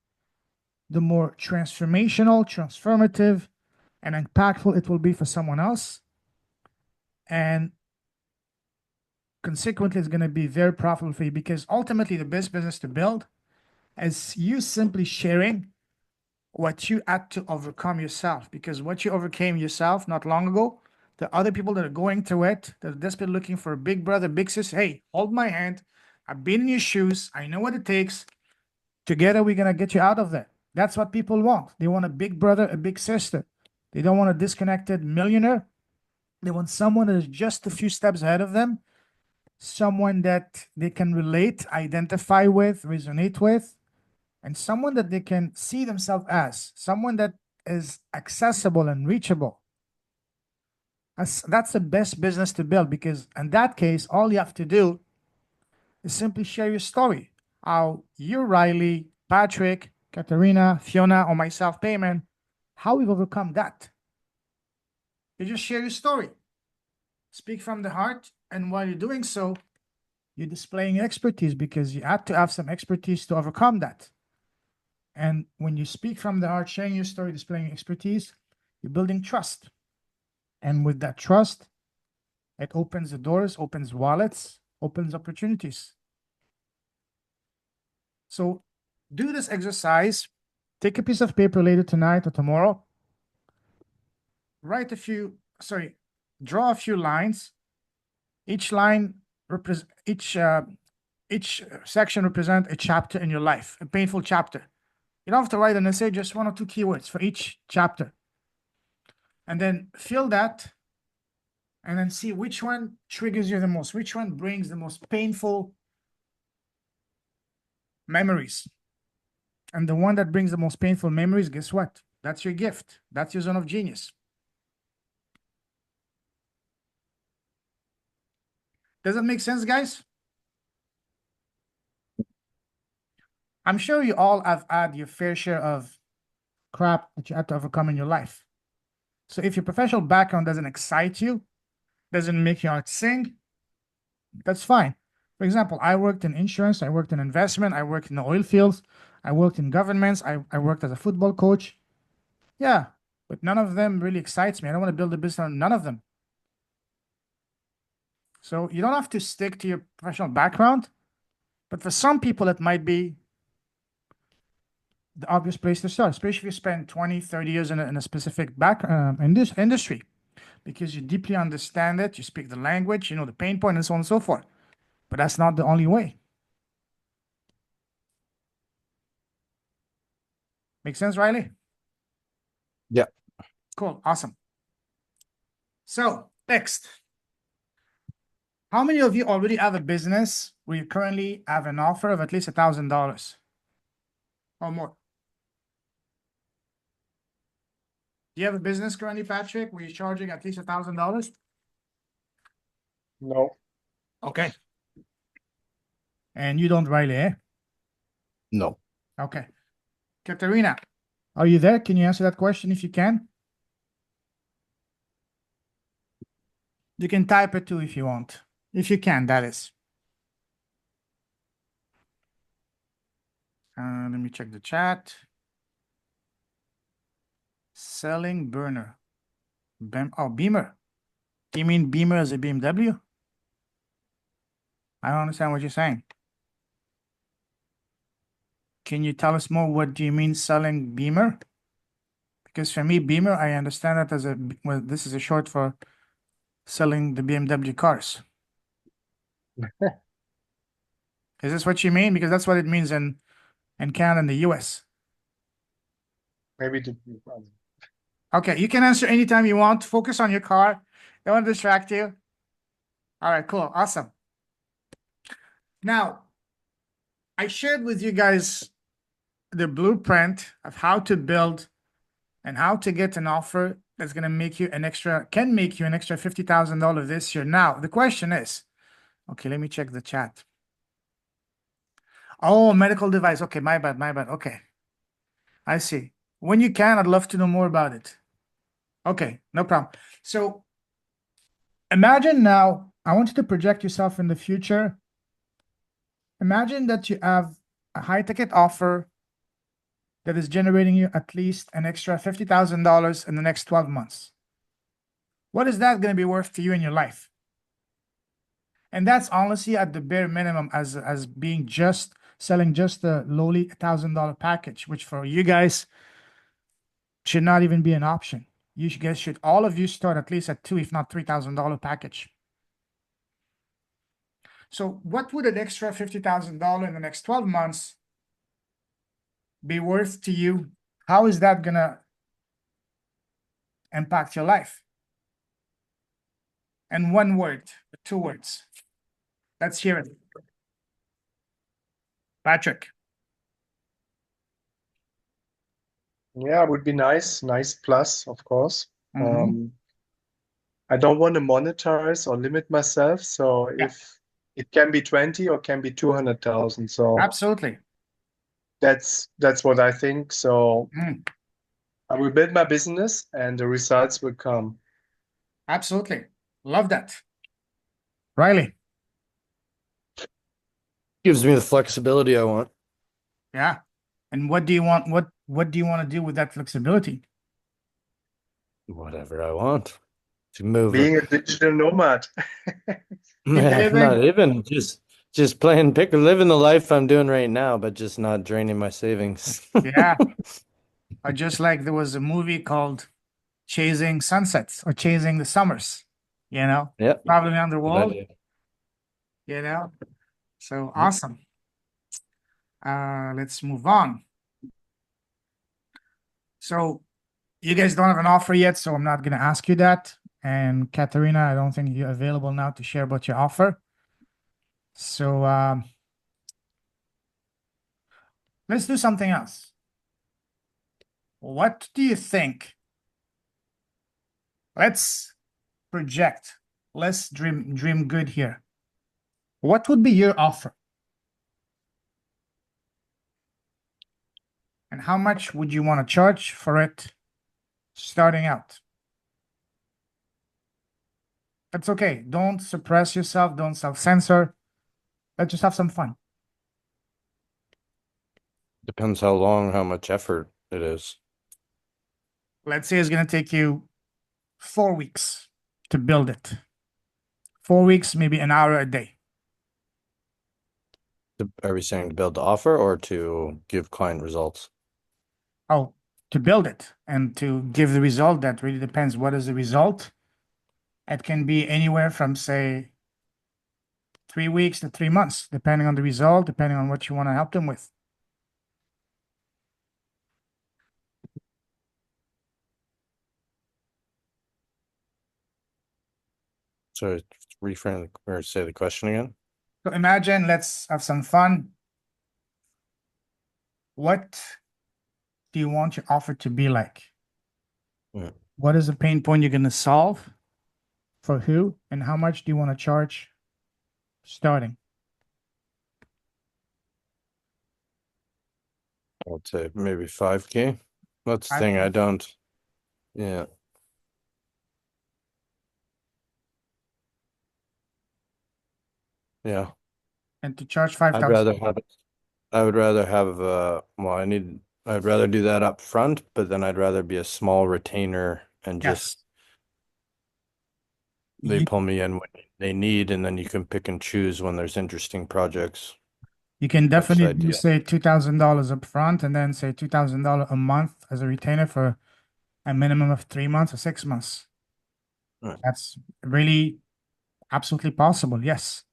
the more transformative, and impactful it will be for someone else. And consequently, it's going to be very profitable for you, because ultimately the best business to build is you simply sharing what you had to overcome yourself, because what you overcame yourself not long ago, the other people that are going through it, that are desperately looking for a big brother, big sister, hey, hold my hand. I've been in your shoes. I know what it takes. Together, we're going to get you out of there. That's what people want. They want a big brother, a big sister. They don't want a disconnected millionaire. They want someone that is just a few steps ahead of them, someone that they can relate, identify with, resonate with, and someone that they can see themselves as, someone that is accessible and reachable. That's the best business to build, because in that case, all you have to do is simply share your story. How you, Riley, Patrick, Katerina, Fiona, or myself, Payman, how we've overcome that. You just share your story. Speak from the heart, and while you're doing so, you're displaying expertise, because you had to have some expertise to overcome that. And when you speak from the heart, sharing your story, displaying expertise, you're building trust. And with that trust, it opens the doors, opens wallets, opens opportunities. So do this exercise. Take a piece of paper later tonight or tomorrow. Draw a few lines. Each line each section represent a chapter in your life, a painful chapter. You don't have to write an essay, just 1 or 2 keywords for each chapter. And then fill that, and then see which one triggers you the most, which one brings the most painful memories. And the one that brings the most painful memories, guess what? That's your gift. That's your zone of genius. Does that make sense, guys? I'm sure you all have had your fair share of crap that you had to overcome in your life. So if your professional background doesn't excite you, doesn't make your heart sing, that's fine. For example, I worked in insurance, I worked in investment, I worked in the oil fields, I worked in governments, I worked as a football coach. Yeah, but none of them really excites me. I don't want to build a business on none of them. So you don't have to stick to your professional background, but for some people, it might be the obvious place to start, especially if you spend 20, 30 years in a specific in this industry, because you deeply understand it, you speak the language, you know the pain point, and so on and so forth. But that's not the only way. Make sense, Riley? Yeah. Cool, awesome. So next, how many of you already have a business where you currently have an offer of at least $1,000 or more? Do you have a business currently, Patrick, where you're charging at least $1,000? No. Okay. And you don't, Riley, eh? No. Okay. Katerina, are you there? Can you answer that question if you can? You can type it too if you want. If you can, that is. Let me check the chat. Selling burner. Beamer. Do you mean Beamer as a BMW? I don't understand what you're saying. Can you tell us more? What do you mean selling Beamer? Because for me, Beamer, I understand that as well, this is a short for selling the BMW cars. Is this what you mean? Because that's what it means in Canada and the US. Maybe Okay, you can answer anytime you want. Focus on your car. Don't want to distract you. All right, cool. Awesome. Now, I shared with you guys the blueprint of how to build and how to get an offer that's going to make you an extra $50,000 this year. Now, the question is, okay, let me check the chat. Oh, medical device. Okay, my bad. Okay, I see. When you can, I'd love to know more about it. Okay, no problem. So imagine now, I want you to project yourself in the future. Imagine that you have a high ticket offer that is generating you at least an extra $50,000 in the next 12 months. What is that going to be worth to you in your life? And that's honestly at the bare minimum as being just selling just a lowly $1,000 package, which for you guys should not even be an option. You guys should, all of you, start at least at $2,000, if not $3,000 package. So what would an extra $50,000 in the next 12 months be worth to you? How is that gonna impact your life? And 1 word, 2 words. Let's hear it. Patrick. Yeah, it would be nice plus, of course. Mm-hmm. I don't want to monetize or limit myself, so Yeah, if it can be 20 or can be 200,000. So absolutely. that's what I think. So Mm, I will build my business and the results will come. absolutely. Love that. Riley. Gives me the flexibility I want. Yeah. And what do you want? What do you want to do with that flexibility? Whatever I want to move. Being a digital nomad. Keep Not living. even just playing picker, living the life I'm doing right now, but just not draining my savings. Yeah. Or just like there was a movie called Chasing Sunsets or Chasing the Summers, Yep. traveling around the Good world, idea. you know. So Yep. awesome. Let's move on. So you guys don't have an offer yet, so I'm not gonna ask you that. And Katerina, I don't think you're available now to share about your offer. So let's do something else. What do you think? Let's project. Let's dream good here. What would be your offer? And how much would you want to charge for it starting out? That's okay. Don't suppress yourself. Don't self-censor. Let's just have some fun. Depends how long, how much effort it is. Let's say it's going to take you 4 weeks to build it. 4 weeks, maybe an hour a day. Are we saying to build the offer or to give client results? Oh, to build it and to give the result, that really depends. What is the result? It can be anywhere from, say, 3 weeks to 3 months, depending on the result, depending on what you want to help them with. So reframe or say the question again. So imagine, let's have some fun. What do you want your offer to be like? Mm. What is the pain point you're going to solve? For who? And how much do you want to charge starting? I'd say maybe 5K. That's the thing. 5K. I don't. Yeah. Yeah. And to charge I'd 5,000. rather have it. I would rather have well, I'd rather do that up front, but then I'd rather be a small retainer and Yes. just they pull me in when they need, and then you can pick and choose when there's interesting projects. You can That's the definitely do, idea. say, $2,000 up front and then say $2,000 a month as a retainer for a minimum of 3 months or 6 months. Right. That's really absolutely possible. Yes.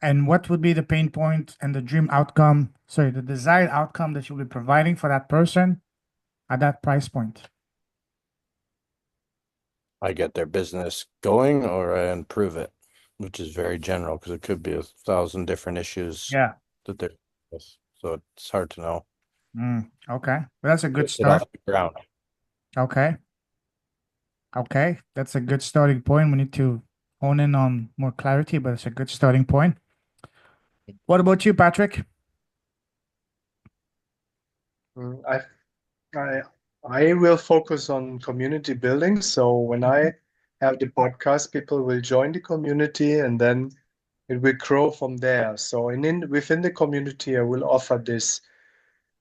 And what would be the pain point and the dream outcome? Sorry, the desired outcome that you'll be providing for that person at that price point? I get their business going or I improve it, which is very general because it could be 1,000 different issues Yeah. that they're with. So it's hard to know. Okay. Well, that's a good Get off start. the ground. Okay. Okay. That's a good starting point. We need to hone in on more clarity, but it's a good starting point. What about you, Patrick? Mm, I I will focus on community building. So when I have the podcast, people will join the community and then it will grow from there. So within the community, I will offer this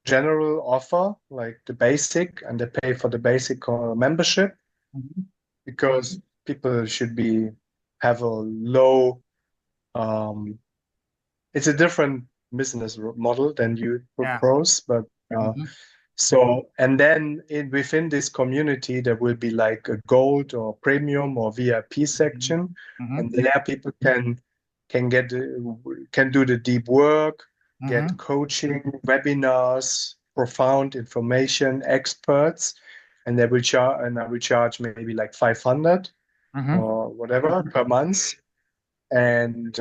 general offer, like the basic, and they pay for the basic membership Mhm. because people should be have a low um, it's a different business model than you Yeah. propose, but Mhm. so and then within this community there will be like a gold or premium or VIP Mhm. section, Mhm. and there people can get can do the deep work, get Mhm. coaching, webinars, profound information, experts, and they will charge and I will charge maybe like 500 Mhm. or whatever per month. And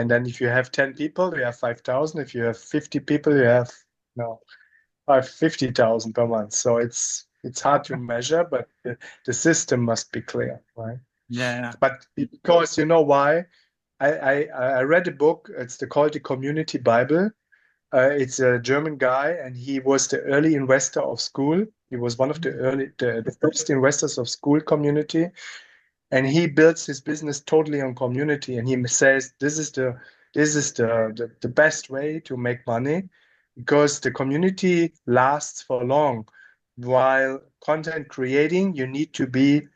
then if you have 10 people, you have 5,000. If you have 50 people, you have No, I have 50,000 per month. So it's hard to measure, but the system must be clear, right? Yeah. But because you know why? I read a book. It's called the Community Bible. It's a German guy, and he was the early investor of school. He was one of the first investors of school community, and he builds his business totally on community. And he says this is the best way to make money because the community lasts for long. While content creating, you need to be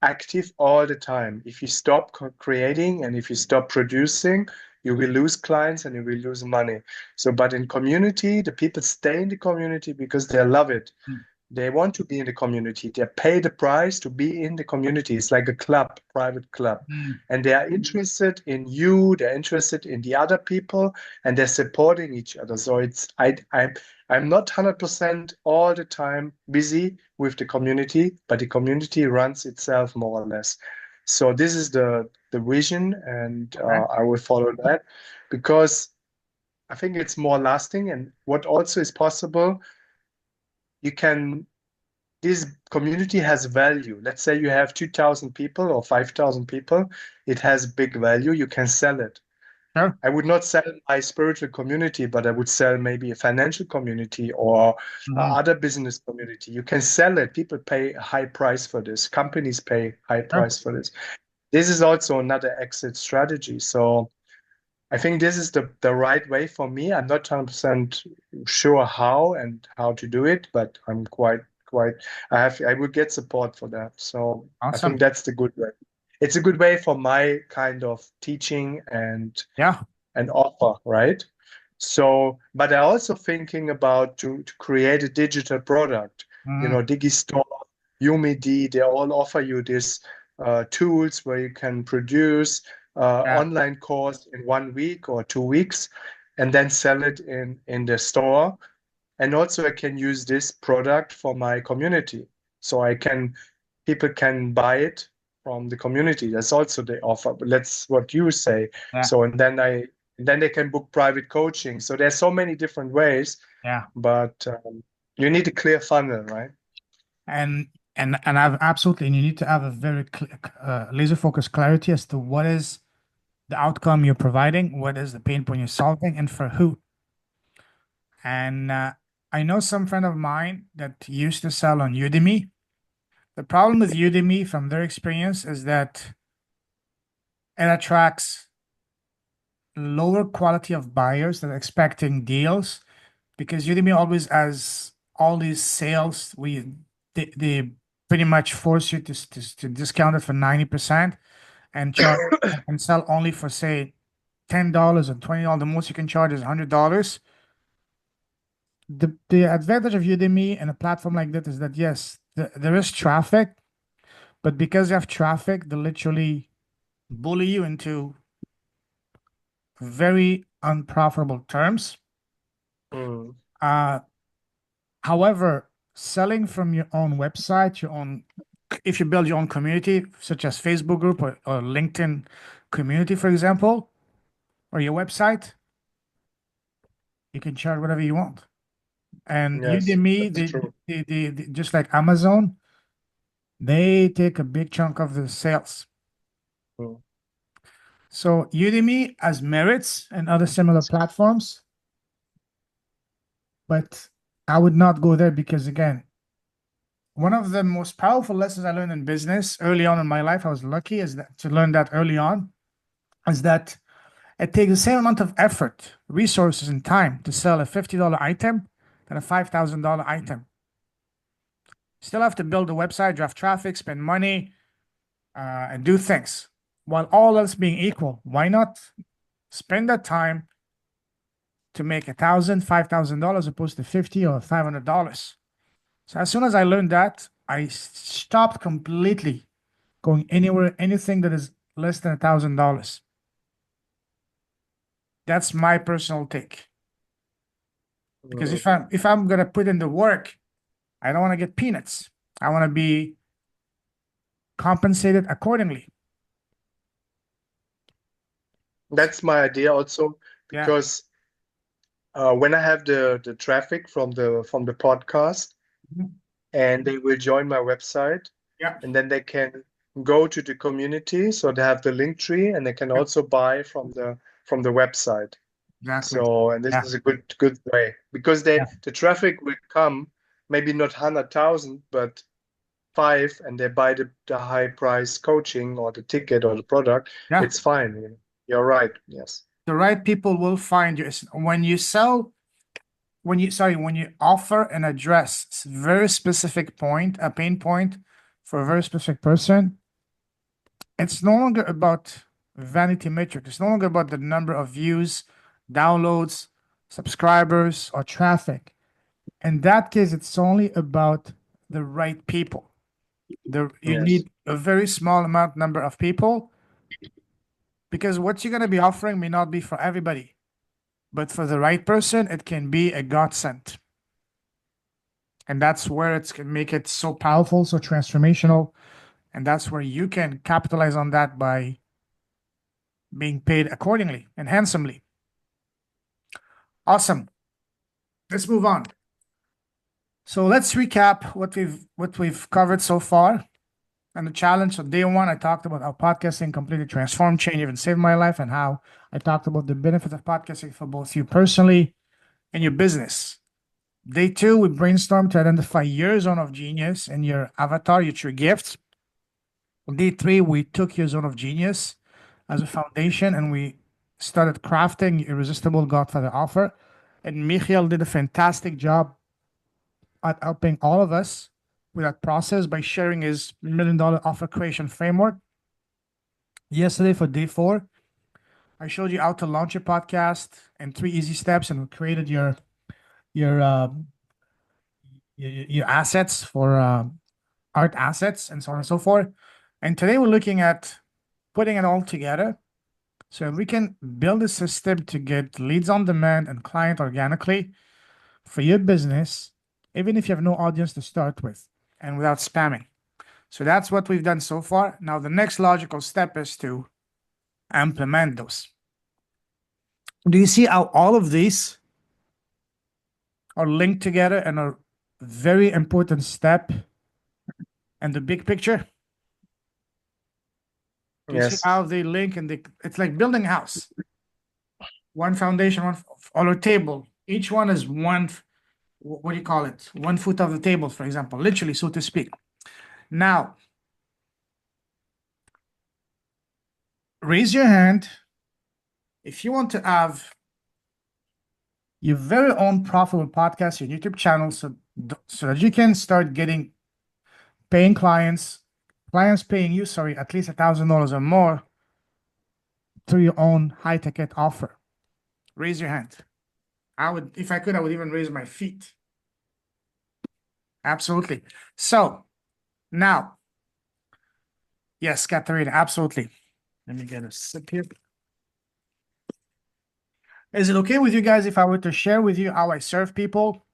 active all the time. If you stop creating and if you stop producing, you will lose clients and you will lose money. So, but in community, the people stay in the community because they love it. Mm. They want to be in the community. They pay the price to be in the community. It's like a club, private club. Mm. And they are interested in you, they're interested in the other people, and they're supporting each other. So I'm not 100% all the time busy with the community, but the community runs itself more or less. So this is the vision, and Okay. I will follow that because I think it's more lasting. And what also is possible, you can this community has value. Let's say you have 2,000 people or 5,000 people, it has big value. You can sell it. Sure. I would not sell my spiritual community, but I would sell maybe a financial community or Mhm. other business community. You can sell it. People pay a high price for this. Companies pay high Sure. price for this. This is also another exit strategy. So I think this is the right way for me. I'm not 100% sure how and how to do it, but I'm quite I will get support for that. So I think Awesome. that's the good way. It's a good way for my kind of teaching Yeah. and offer, right? So, but I also thinking about to create a digital product. You Mhm. know, Digistore, Umidi, they all offer you these tools where you can produce Yeah. online course in 1 week or 2 weeks, and then sell it in the store. And also, I can use this product for my community, so people can buy it from the community. That's also the offer. But that's what you say. Yeah. So, and then they can book private coaching. So there's so many different ways, Yeah. but you need a clear funnel, right? And I've absolutely, and you need to have a very laser focused clarity as to what is the outcome you're providing, what is the pain point you're solving, and for who. And I know some friend of mine that used to sell on Udemy. The problem with Udemy, from their experience, is that it attracts lower quality of buyers that are expecting deals because Udemy always has all these sales. They pretty much force you to discount it for 90% and charge and sell only for say $10 and $20. The most you can charge is $100. The advantage of Udemy and a platform like that is that yes, there is traffic, but because you have traffic, they literally bully you into very unprofitable terms. Mm, Uh, However, selling from your own website, if you build your own community, such as Facebook group or LinkedIn community, for example, or your website, you can charge whatever you want. And yes, Udemy, that's true. they just like Amazon, they take a big chunk of the sales. Mm. So Udemy has merits and other similar platforms, but I would not go there because again, one of the most powerful lessons I learned in business early on in my life, I was lucky is that to learn that early on, is that it takes the same amount of effort, resources, and time to sell a $50 item than a $5,000 item. Still have to build a website, draft traffic, spend money, and do things. While all else being equal, why not spend that time to make $1,000, $5,000 opposed to 50 or $500? So as soon as I learned that, I stopped completely going anywhere, anything that is less than $1,000. That's my personal take. Because Mm. if I'm gonna put in the work, I don't want to get peanuts. I want to be compensated accordingly. That's my idea also Yeah. because when I have the traffic from the podcast, Mhm. and they will join my website, Yeah, and then they can go to the community, so they have the link tree, and they can yeah, also buy from the website. exactly. So, and this Yeah, is a good way because yeah, the traffic will come, maybe not 100,000, but five, and they buy the high price coaching or the ticket or the product. yeah. It's fine. You're right. Yes. The right people will find you. When you sell, when you offer and address very specific point, a pain point for a very specific person, it's no longer about vanity metric. It's no longer about the number of views, downloads, subscribers, or traffic. In that case, it's only about the right people. You Yes. need a very small number of people, because what you're going to be offering may not be for everybody, but for the right person, it can be a godsend. And that's where it's can make it so powerful, so transformational. And that's where you can capitalize on that by being paid accordingly and handsomely. Awesome. Let's move on. So let's recap what we've covered so far. And the challenge of day one, I talked about how podcasting completely transformed, changed, even saved my life, and how I talked about the benefits of podcasting for both you personally and your business. Day two, we brainstormed to identify your zone of genius and your avatar, your true gifts. Day three, we took your zone of genius as a foundation and we started crafting Irresistible Godfather offer. And Michael did a fantastic job at helping all of us with that process by sharing his $1 million offer creation framework. Yesterday for day four, I showed you how to launch a podcast in 3 easy steps, and we created your uh, your assets for art assets and so on and so forth. And today we're looking at putting it all together so we can build a system to get leads on demand and client organically for your business, even if you have no audience to start with and without spamming. So that's what we've done so far. Now, the next logical step is to implement those. Do you see how all of these are linked together and are very important step in the big picture? Do you see Yes. how they link? And it's like building a house. One foundation, on a table. Each one is one, what do you call it? 1 foot of the table, for example, literally, so to speak. Now, raise your hand if you want to have your very own profitable podcast, your YouTube channel, so that you can start getting paying clients paying you, sorry, at least $1,000 or more through your own high ticket offer. Raise your hand. I would, if I could, I would even raise my feet. Absolutely. So now, yes, Katarina, absolutely. Let me get a sip here. Is it okay with you guys if I were to share with you how I serve people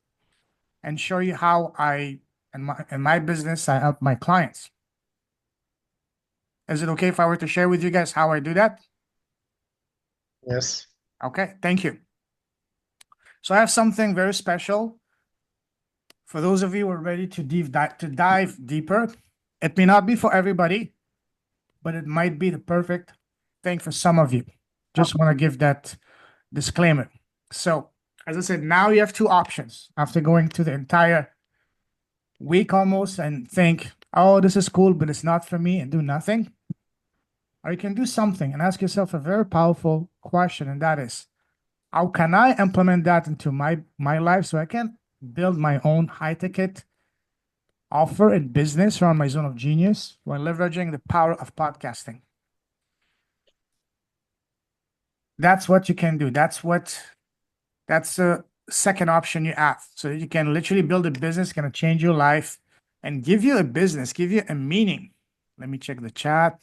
and show you how in my business, I help my clients? Is it okay if I were to share with you guys how I do that? Yes. Okay, thank you. So I have something very special for those of you who are ready to dive deeper. It may not be for everybody, but it might be the perfect thing for some of you. Just want to give that disclaimer. So, as I said, now you have two options after going through the entire week almost and think, oh, this is cool, but it's not for me, and do nothing. Or you can do something and ask yourself a very powerful question, and that is, how can I implement that into my life so I can build my own high ticket offer in business around my zone of genius while leveraging the power of podcasting? That's what you can do. That's the second option you have. So you can literally build a business, going to change your life and give you a business, give you a meaning. Let me check the chat.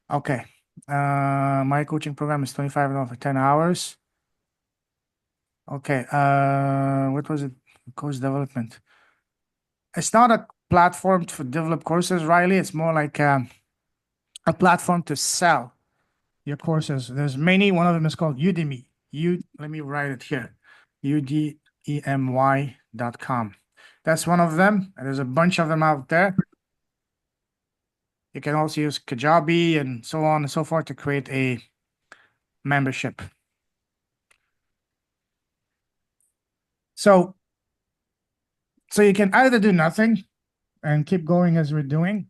Okay. My coaching program is $25 for 10 hours. Okay. What was it? Course development. It's not a platform to develop courses, Riley. It's more like a platform to sell your courses. There's many. One of them is called Udemy. let me write it here, udemy.com. That's one of them. And there's a bunch of them out there. You can also use Kajabi and so on and so forth to create a membership. So you can either do nothing and keep going as we're doing,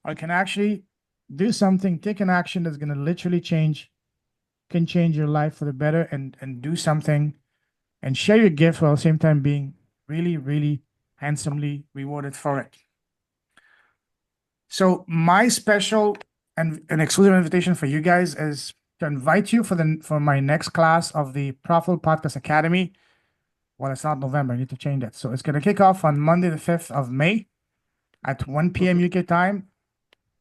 or you can actually do something, take an action that's going to literally can change your life for the better, and do something and share your gift while at the same time being really, really handsomely rewarded for it. So my special and an exclusive invitation for you guys is to invite you for my next class of the Profitable Podcast Academy. Well, it's not November. I need to change that. So it's going to kick off on Monday, the 5th of May at 1 p.m. UK time.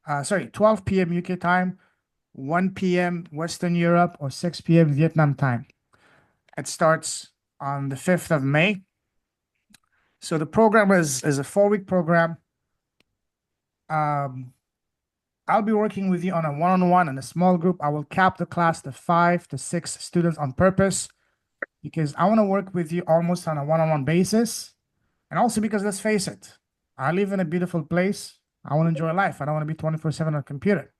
12 p.m. UK time, 1 p.m. Western Europe, or 6 p.m. Vietnam time. It starts on the 5th of May. So the program is a 4-week program. I'll be working with you on a one-on-one and a small group. I will cap the class to 5 to 6 students on purpose, because I want to work with you almost on a one-on-one basis. And also because, let's face it, I live in a beautiful place. I want to enjoy life. I don't want to be 24/7 on a computer.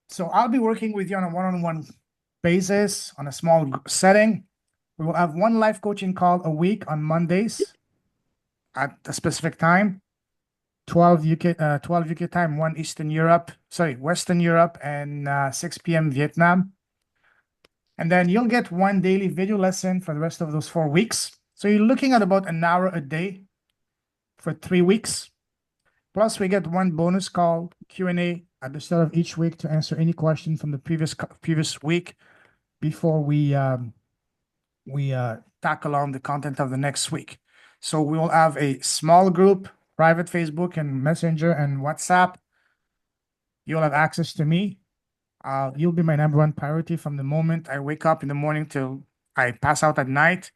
So I'll be working with you on a one-on-one basis, on a small setting. We will have one live coaching call a week on Mondays at a specific time, 12 UK time, 1 Western Europe, and 6 p.m. Vietnam. And then you'll get one daily video lesson for the rest of those 4 weeks. So you're looking at about an hour a day for 3 weeks. Plus, we get one bonus call, Q&A, at the start of each week to answer any question from the previous week before we tackle on the content of the next week. So we will have a small group, private Facebook and Messenger and WhatsApp. You'll have access to me. You'll be my number one priority from the moment I wake up in the morning till I pass out at night.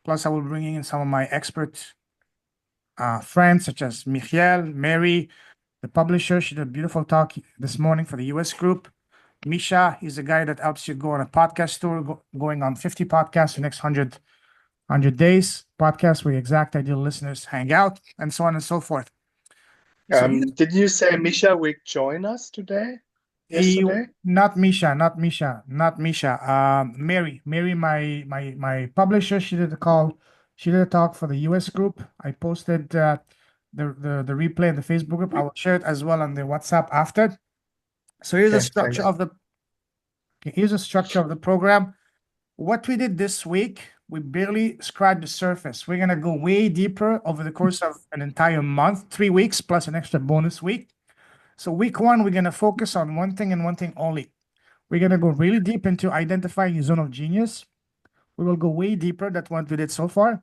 Plus, I will bring in some of my expert friends, such as Michiel, Mary, the publisher. She did a beautiful talk this morning for the US group. Misha, he's the guy that helps you go on a podcast tour, going on 50 podcasts the next 100 days, podcasts where your exact ideal listeners hang out, and so on and so forth. Did you say Misha will join us today? Yesterday? Not Misha. Mary, my publisher. She did a call. She did a talk for the US group. I posted the replay in the Facebook group. I will share it as well on the WhatsApp after. So here's the structure of the program. What we did this week, we barely scratched the surface. We're gonna go way deeper over the course of an entire month, 3 weeks plus an extra bonus week. So week 1, we're gonna focus on one thing and one thing only. We're gonna go really deep into identifying your zone of genius. We will go way deeper than what we did so far.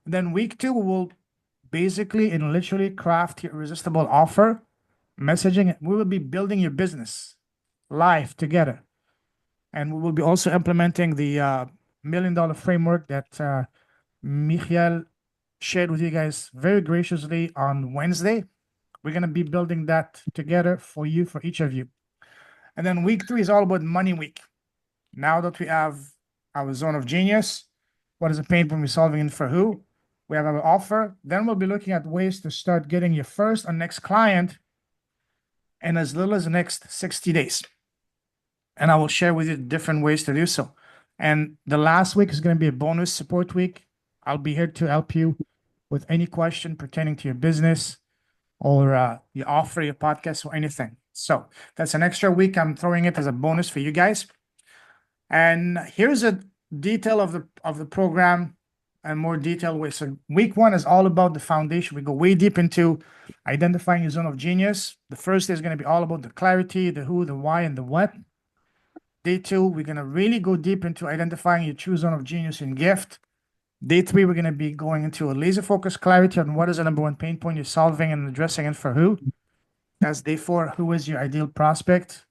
Then week 2, we will basically and literally craft your irresistible offer, messaging. We will be building your business live together. And we will be also implementing the $1 million framework that Michiel shared with you guys very graciously on Wednesday. We're going to be building that together for you, for each of you. And then week 3 is all about money week. Now that we have our zone of genius, what is the pain point we're solving and for who? We have our offer. Then we'll be looking at ways to start getting your first or next client in as little as the next 60 days. And I will share with you different ways to do so. And the last week is going to be a bonus support week. I'll be here to help you with any question pertaining to your business or your offer, your podcast, or anything. So that's an extra week. I'm throwing it as a bonus for you guys. And here's a detail of the program and more detailed way. So week 1 is all about the foundation. We go way deep into identifying your zone of genius. The first day is going to be all about the clarity, the who, the why, and the what. Day 2, we're going to really go deep into identifying your true zone of genius and gift. Day 3, we're going to be going into a laser focused clarity on what is the number one pain point you're solving and addressing it for who. That's day 4, who is your ideal prospect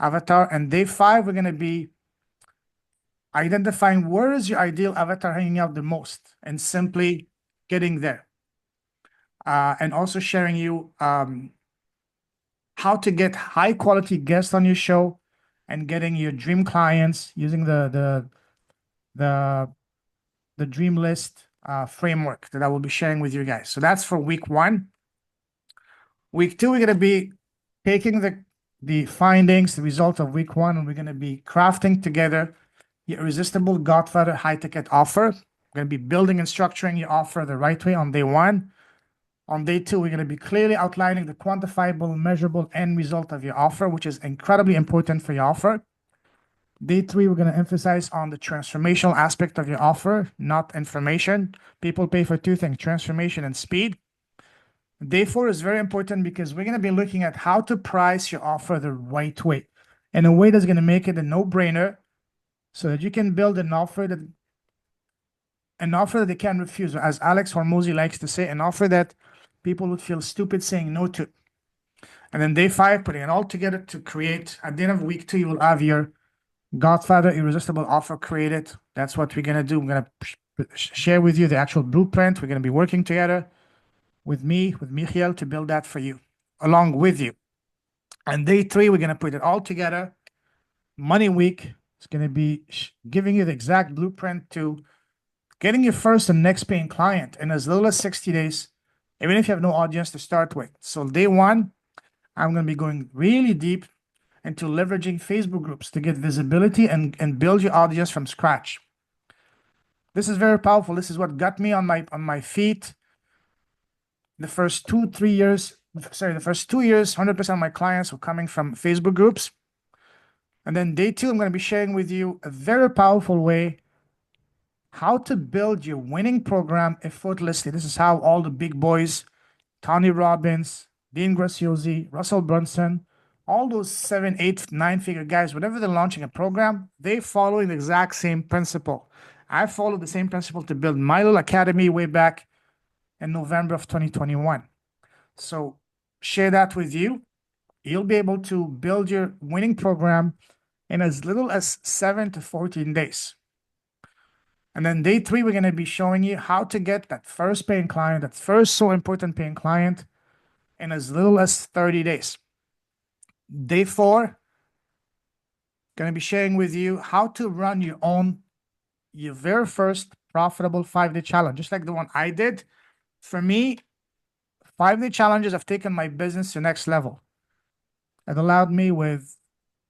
avatar. And day 5, we're going to be identifying where is your ideal avatar hanging out the most and simply getting there. And also sharing you how to get high quality guests on your show and getting your dream clients using the dream list framework that I will be sharing with you guys. So that's for week 1. Week 2, we're going to be taking the findings, the result of week 1, and we're going to be crafting together your Irresistible Godfather high ticket offer. We're going to be building and structuring your offer the right way on day 1. On day 2, we're going to be clearly outlining the quantifiable, measurable end result of your offer, which is incredibly important for your offer. Day 3, we're going to emphasize on the transformational aspect of your offer, not information. People pay for 2 things, transformation and speed. Day 4 is very important because we're going to be looking at how to price your offer the right way, in a way that's going to make it a no-brainer, so that you can build an offer that they can't refuse. As Alex Hormozy likes to say, an offer that people would feel stupid saying no to. And then day 5, putting it all together to create, at the end of week 2, you will have your Godfather Irresistible offer created. That's what we're going to do. I'm going to share with you the actual blueprint. We're going to be working together with me, with Michiel, to build that for you, along with you. And day 3, we're going to put it all together. Money week is going to be giving you the exact blueprint to getting your first and next paying client in as little as 60 days, even if you have no audience to start with. So day 1, I'm going to be going really deep into leveraging Facebook groups to get visibility and build your audience from scratch. This is very powerful. This is what got me on my feet. The first 2 years, 100% of my clients were coming from Facebook groups. And then day 2, I'm going to be sharing with you a very powerful way how to build your winning program effortlessly. This is how all the big boys, Tony Robbins, Dean Graziosi, Russell Brunson, all those 7, 8, 9-figure guys, whenever they're launching a program, they following the exact same principle. I followed the same principle to build my little academy way back in November of 2021. So share that with you. You'll be able to build your winning program in as little as 7 to 14 days. And then day 3, we're going to be showing you how to get that first paying client, that first so important paying client, in as little as 30 days. Day 4, going to be sharing with you how to run your very first profitable 5-day challenge, just like the one I did. For me, 5-day challenges have taken my business to the next level. It allowed me with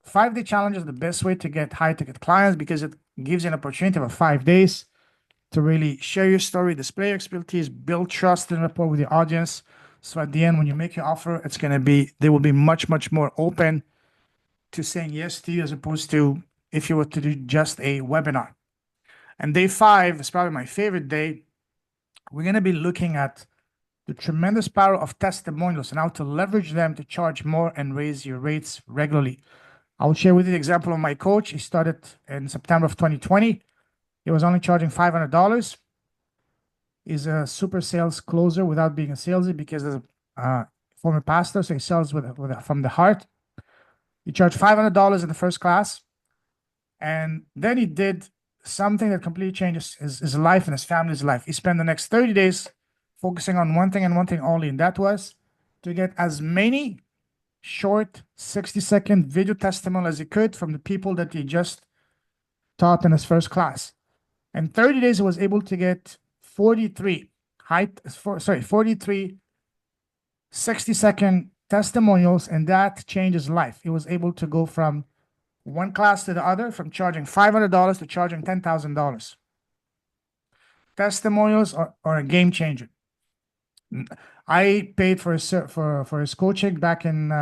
5-day challenges, the best way to get high ticket clients, because it gives you an opportunity of 5 days to really share your story, display your expertise, build trust and rapport with your audience. So at the end, when you make your offer, they will be much, much more open to saying yes to you, as opposed to if you were to do just a webinar. And day 5 is probably my favorite day. We're going to be looking at the tremendous power of testimonials and how to leverage them to charge more and raise your rates regularly. I will share with you the example of my coach. He started in September of 2020. He was only charging $500. He's a super sales closer without being a salesy, because he's a former pastor, so he sells from the heart. He charged $500 in the first class, and then he did something that completely changes his life and his family's life. He spent the next 30 days focusing on one thing and one thing only, and that was to get as many short 60-second video testimonials as he could from the people that he just taught in his first class. In 30 days, he was able to get 43 60-second testimonials, and that changed his life. He was able to go from one class to the other, from charging $500 to charging $10,000. Testimonials are a game changer. I paid for his coaching back in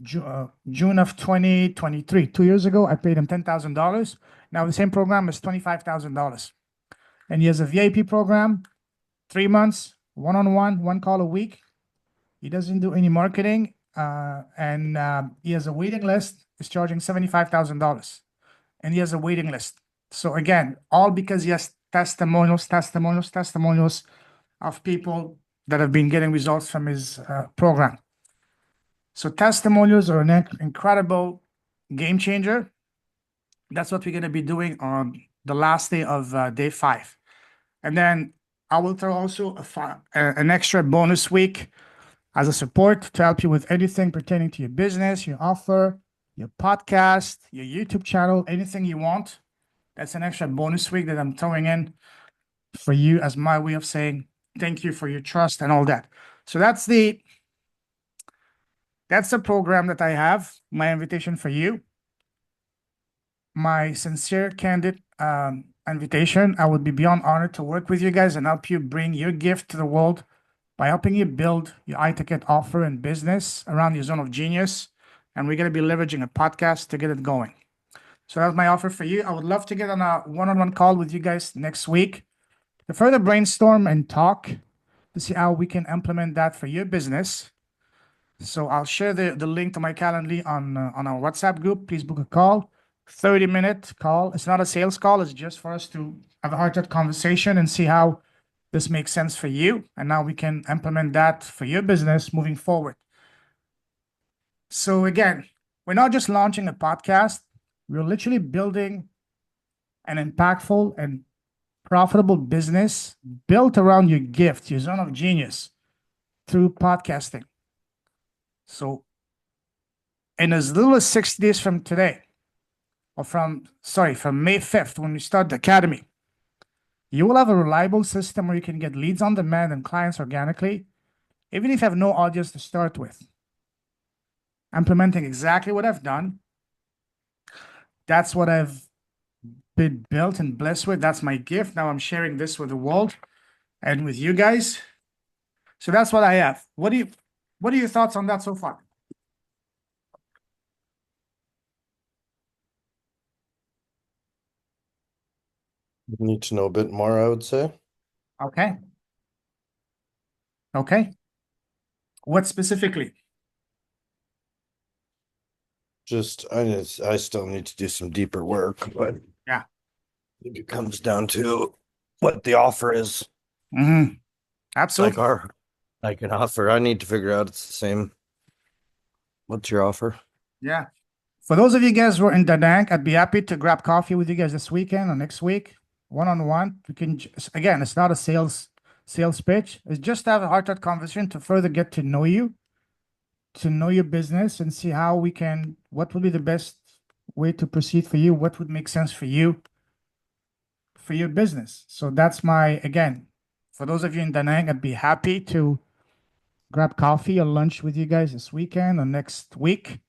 June of 2023. 2 years ago, I paid him $10,000. Now the same program is $25,000. And he has a VIP program, 3 months, one-on-one, 1 call a week. He doesn't do any marketing, and he has a waiting list. He's charging $75,000, and he has a waiting list. So again, all because he has testimonials of people that have been getting results from his program. So testimonials are an incredible game changer. That's what we're going to be doing on the last day of day 5. And then I will throw also an extra bonus week as a support to help you with anything pertaining to your business, your offer, your podcast, your YouTube channel, anything you want. That's an extra bonus week that I'm throwing in for you as my way of saying thank you for your trust and all that. So that's the program that I have, my invitation for you. My sincere, candid invitation. I would be beyond honored to work with you guys and help you bring your gift to the world by helping you build your iTicket offer and business around your zone of genius. And we're going to be leveraging a podcast to get it going. So that's my offer for you. I would love to get on a one-on-one call with you guys next week to further brainstorm and talk to see how we can implement that for your business. So I'll share the link to my Calendly on our WhatsApp group. Please book a call, 30-minute call. It's not a sales call. It's just for us to have a heart-to-heart conversation and see how this makes sense for you. And now we can implement that for your business moving forward. So again, we're not just launching a podcast. We're literally building an impactful and profitable business built around your gift, your zone of genius through podcasting. So in as little as 60 days from today, or from May 5th, when we start the academy, you will have a reliable system where you can get leads on demand and clients organically, even if you have no audience to start with. Implementing exactly what I've done. That's what I've been built and blessed with. That's my gift. Now I'm sharing this with the world and with you guys. So that's what I have. What are your thoughts on that so far? Need to know a bit more, I would say. Okay. Okay. What specifically? I still need to do some deeper work, but Yeah. I think it comes down to what the offer is. Mm-hmm. Absolutely. Like an offer. I need to figure out it's the same. What's your offer? Yeah. For those of you guys who are in Da Nang, I'd be happy to grab coffee with you guys this weekend or next week, one-on-one. We can again, it's not a sales pitch. It's just to have a heart-to-heart conversation to further get to know you, to know your business, and see how what would be the best way to proceed for you, what would make sense for you, for your business. So that's again, for those of you in Da Nang, I'd be happy to grab coffee or lunch with you guys this weekend or next week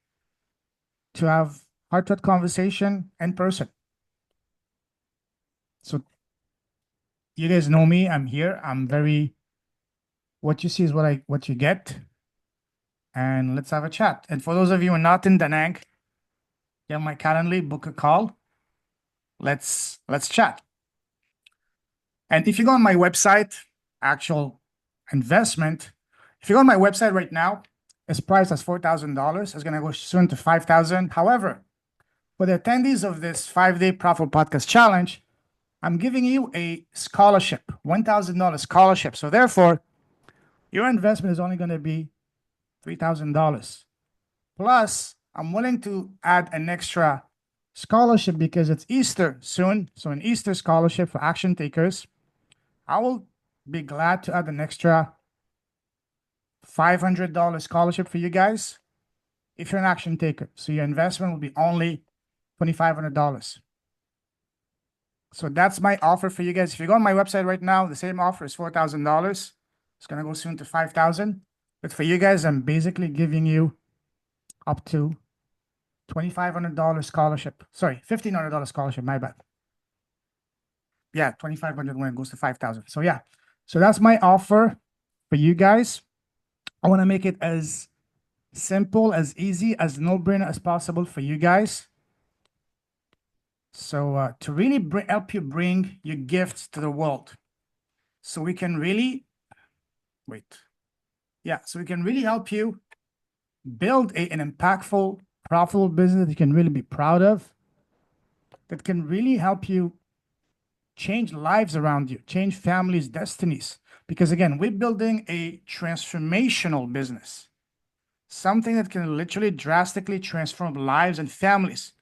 to have heart-to-heart conversation in person. So you guys know me. I'm here. What you see is what you get. And let's have a chat. And for those of you who are not in Da Nang, you have my Calendly, book a call. Let's chat. And if you go on my website, actual investment, if you go on my website right now, it's priced as $4,000. It's gonna go soon to $5,000. However, for the attendees of this 5-day Profitable Podcast Challenge, I'm giving you a scholarship, $1,000 scholarship. So therefore, your investment is only going to be $3,000. Plus, I'm willing to add an extra scholarship because it's Easter soon. So an Easter scholarship for action takers. I will be glad to add an extra $500 scholarship for you guys if you're an action taker. So your investment will be only $2,500. So that's my offer for you guys. If you go on my website right now, the same offer is $4,000. It's gonna go soon to $5,000. But for you guys, I'm basically giving you up to $2,500 scholarship. Sorry, $1,500 scholarship. My bad. Yeah, $2,500 when it goes to $5,000. So yeah, so that's my offer for you guys. I want to make it as simple, as easy, as no-brainer as possible for you guys. So to really help you bring your gifts to the world, so we can really so we can really help you build an impactful, profitable business that you can really be proud of, that can really help you change lives around you, change families' destinies. Because again, we're building a transformational business, something that can literally drastically transform lives and families.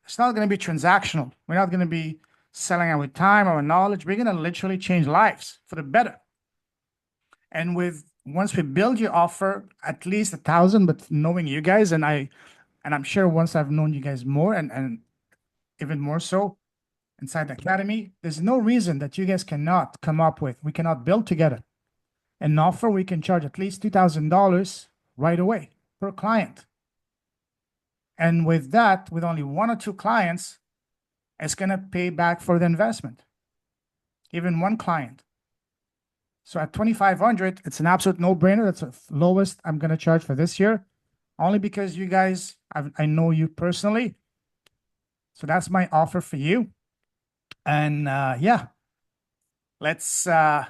It's not going to be transactional. We're not going to be selling our time, our knowledge. We're going to literally change lives for the better. And once we build your offer, at least 1,000, but knowing you guys, and I And I'm sure once I've known you guys more and even more so inside the academy, there's no reason that you guys cannot come up with, we cannot build together an offer we can charge at least $2,000 right away per client. And with that, with only 1 or 2 clients, it's going to pay back for the investment. Even 1 client. So at 2,500, it's an absolute no-brainer. That's the lowest I'm going to charge for this year, only because you guys, I know you personally. So that's my offer for you. And yeah, let's, the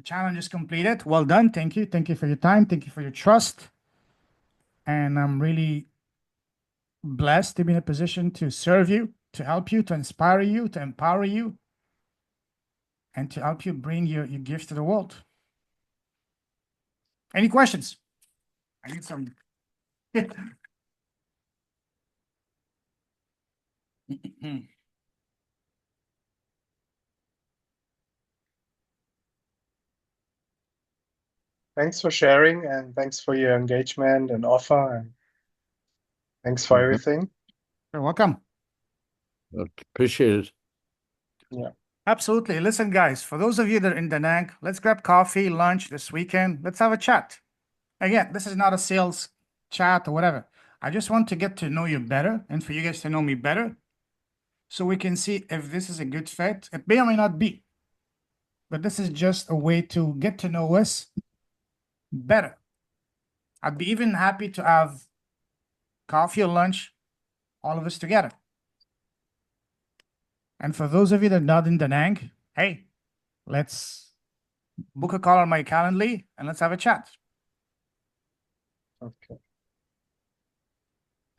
challenge is completed. Well done. Thank you. Thank you for your time. Thank you for your trust. And I'm really blessed to be in a position to serve you, to help you, to inspire you, to empower you, and to help you bring your gift to the world. Any questions? I need some. Thanks for sharing and thanks for your engagement and offer and thanks for everything. You're welcome. Appreciate it. Yeah. Absolutely. Listen, guys, for those of you that are in Da Nang, let's grab coffee, lunch this weekend. Let's have a chat. Again, this is not a sales chat or whatever. I just want to get to know you better and for you guys to know me better so we can see if this is a good fit. It may or may not be, but this is just a way to get to know us better. I'd be even happy to have coffee or lunch, all of us together. And for those of you that are not in Da Nang, hey, let's book a call on my Calendly and let's have a chat. Okay.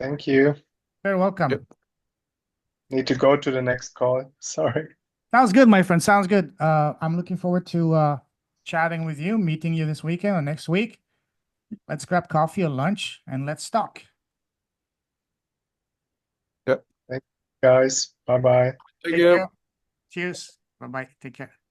Thank you. You're welcome. Yep. Need to go to the next call. Sorry. Sounds good, my friend. Sounds good. I'm looking forward to chatting with you, meeting you this weekend or next week. Let's grab coffee or lunch and let's talk. Thank you guys. Bye-bye. Thank Take you. care. Cheers. Bye-bye. Take care.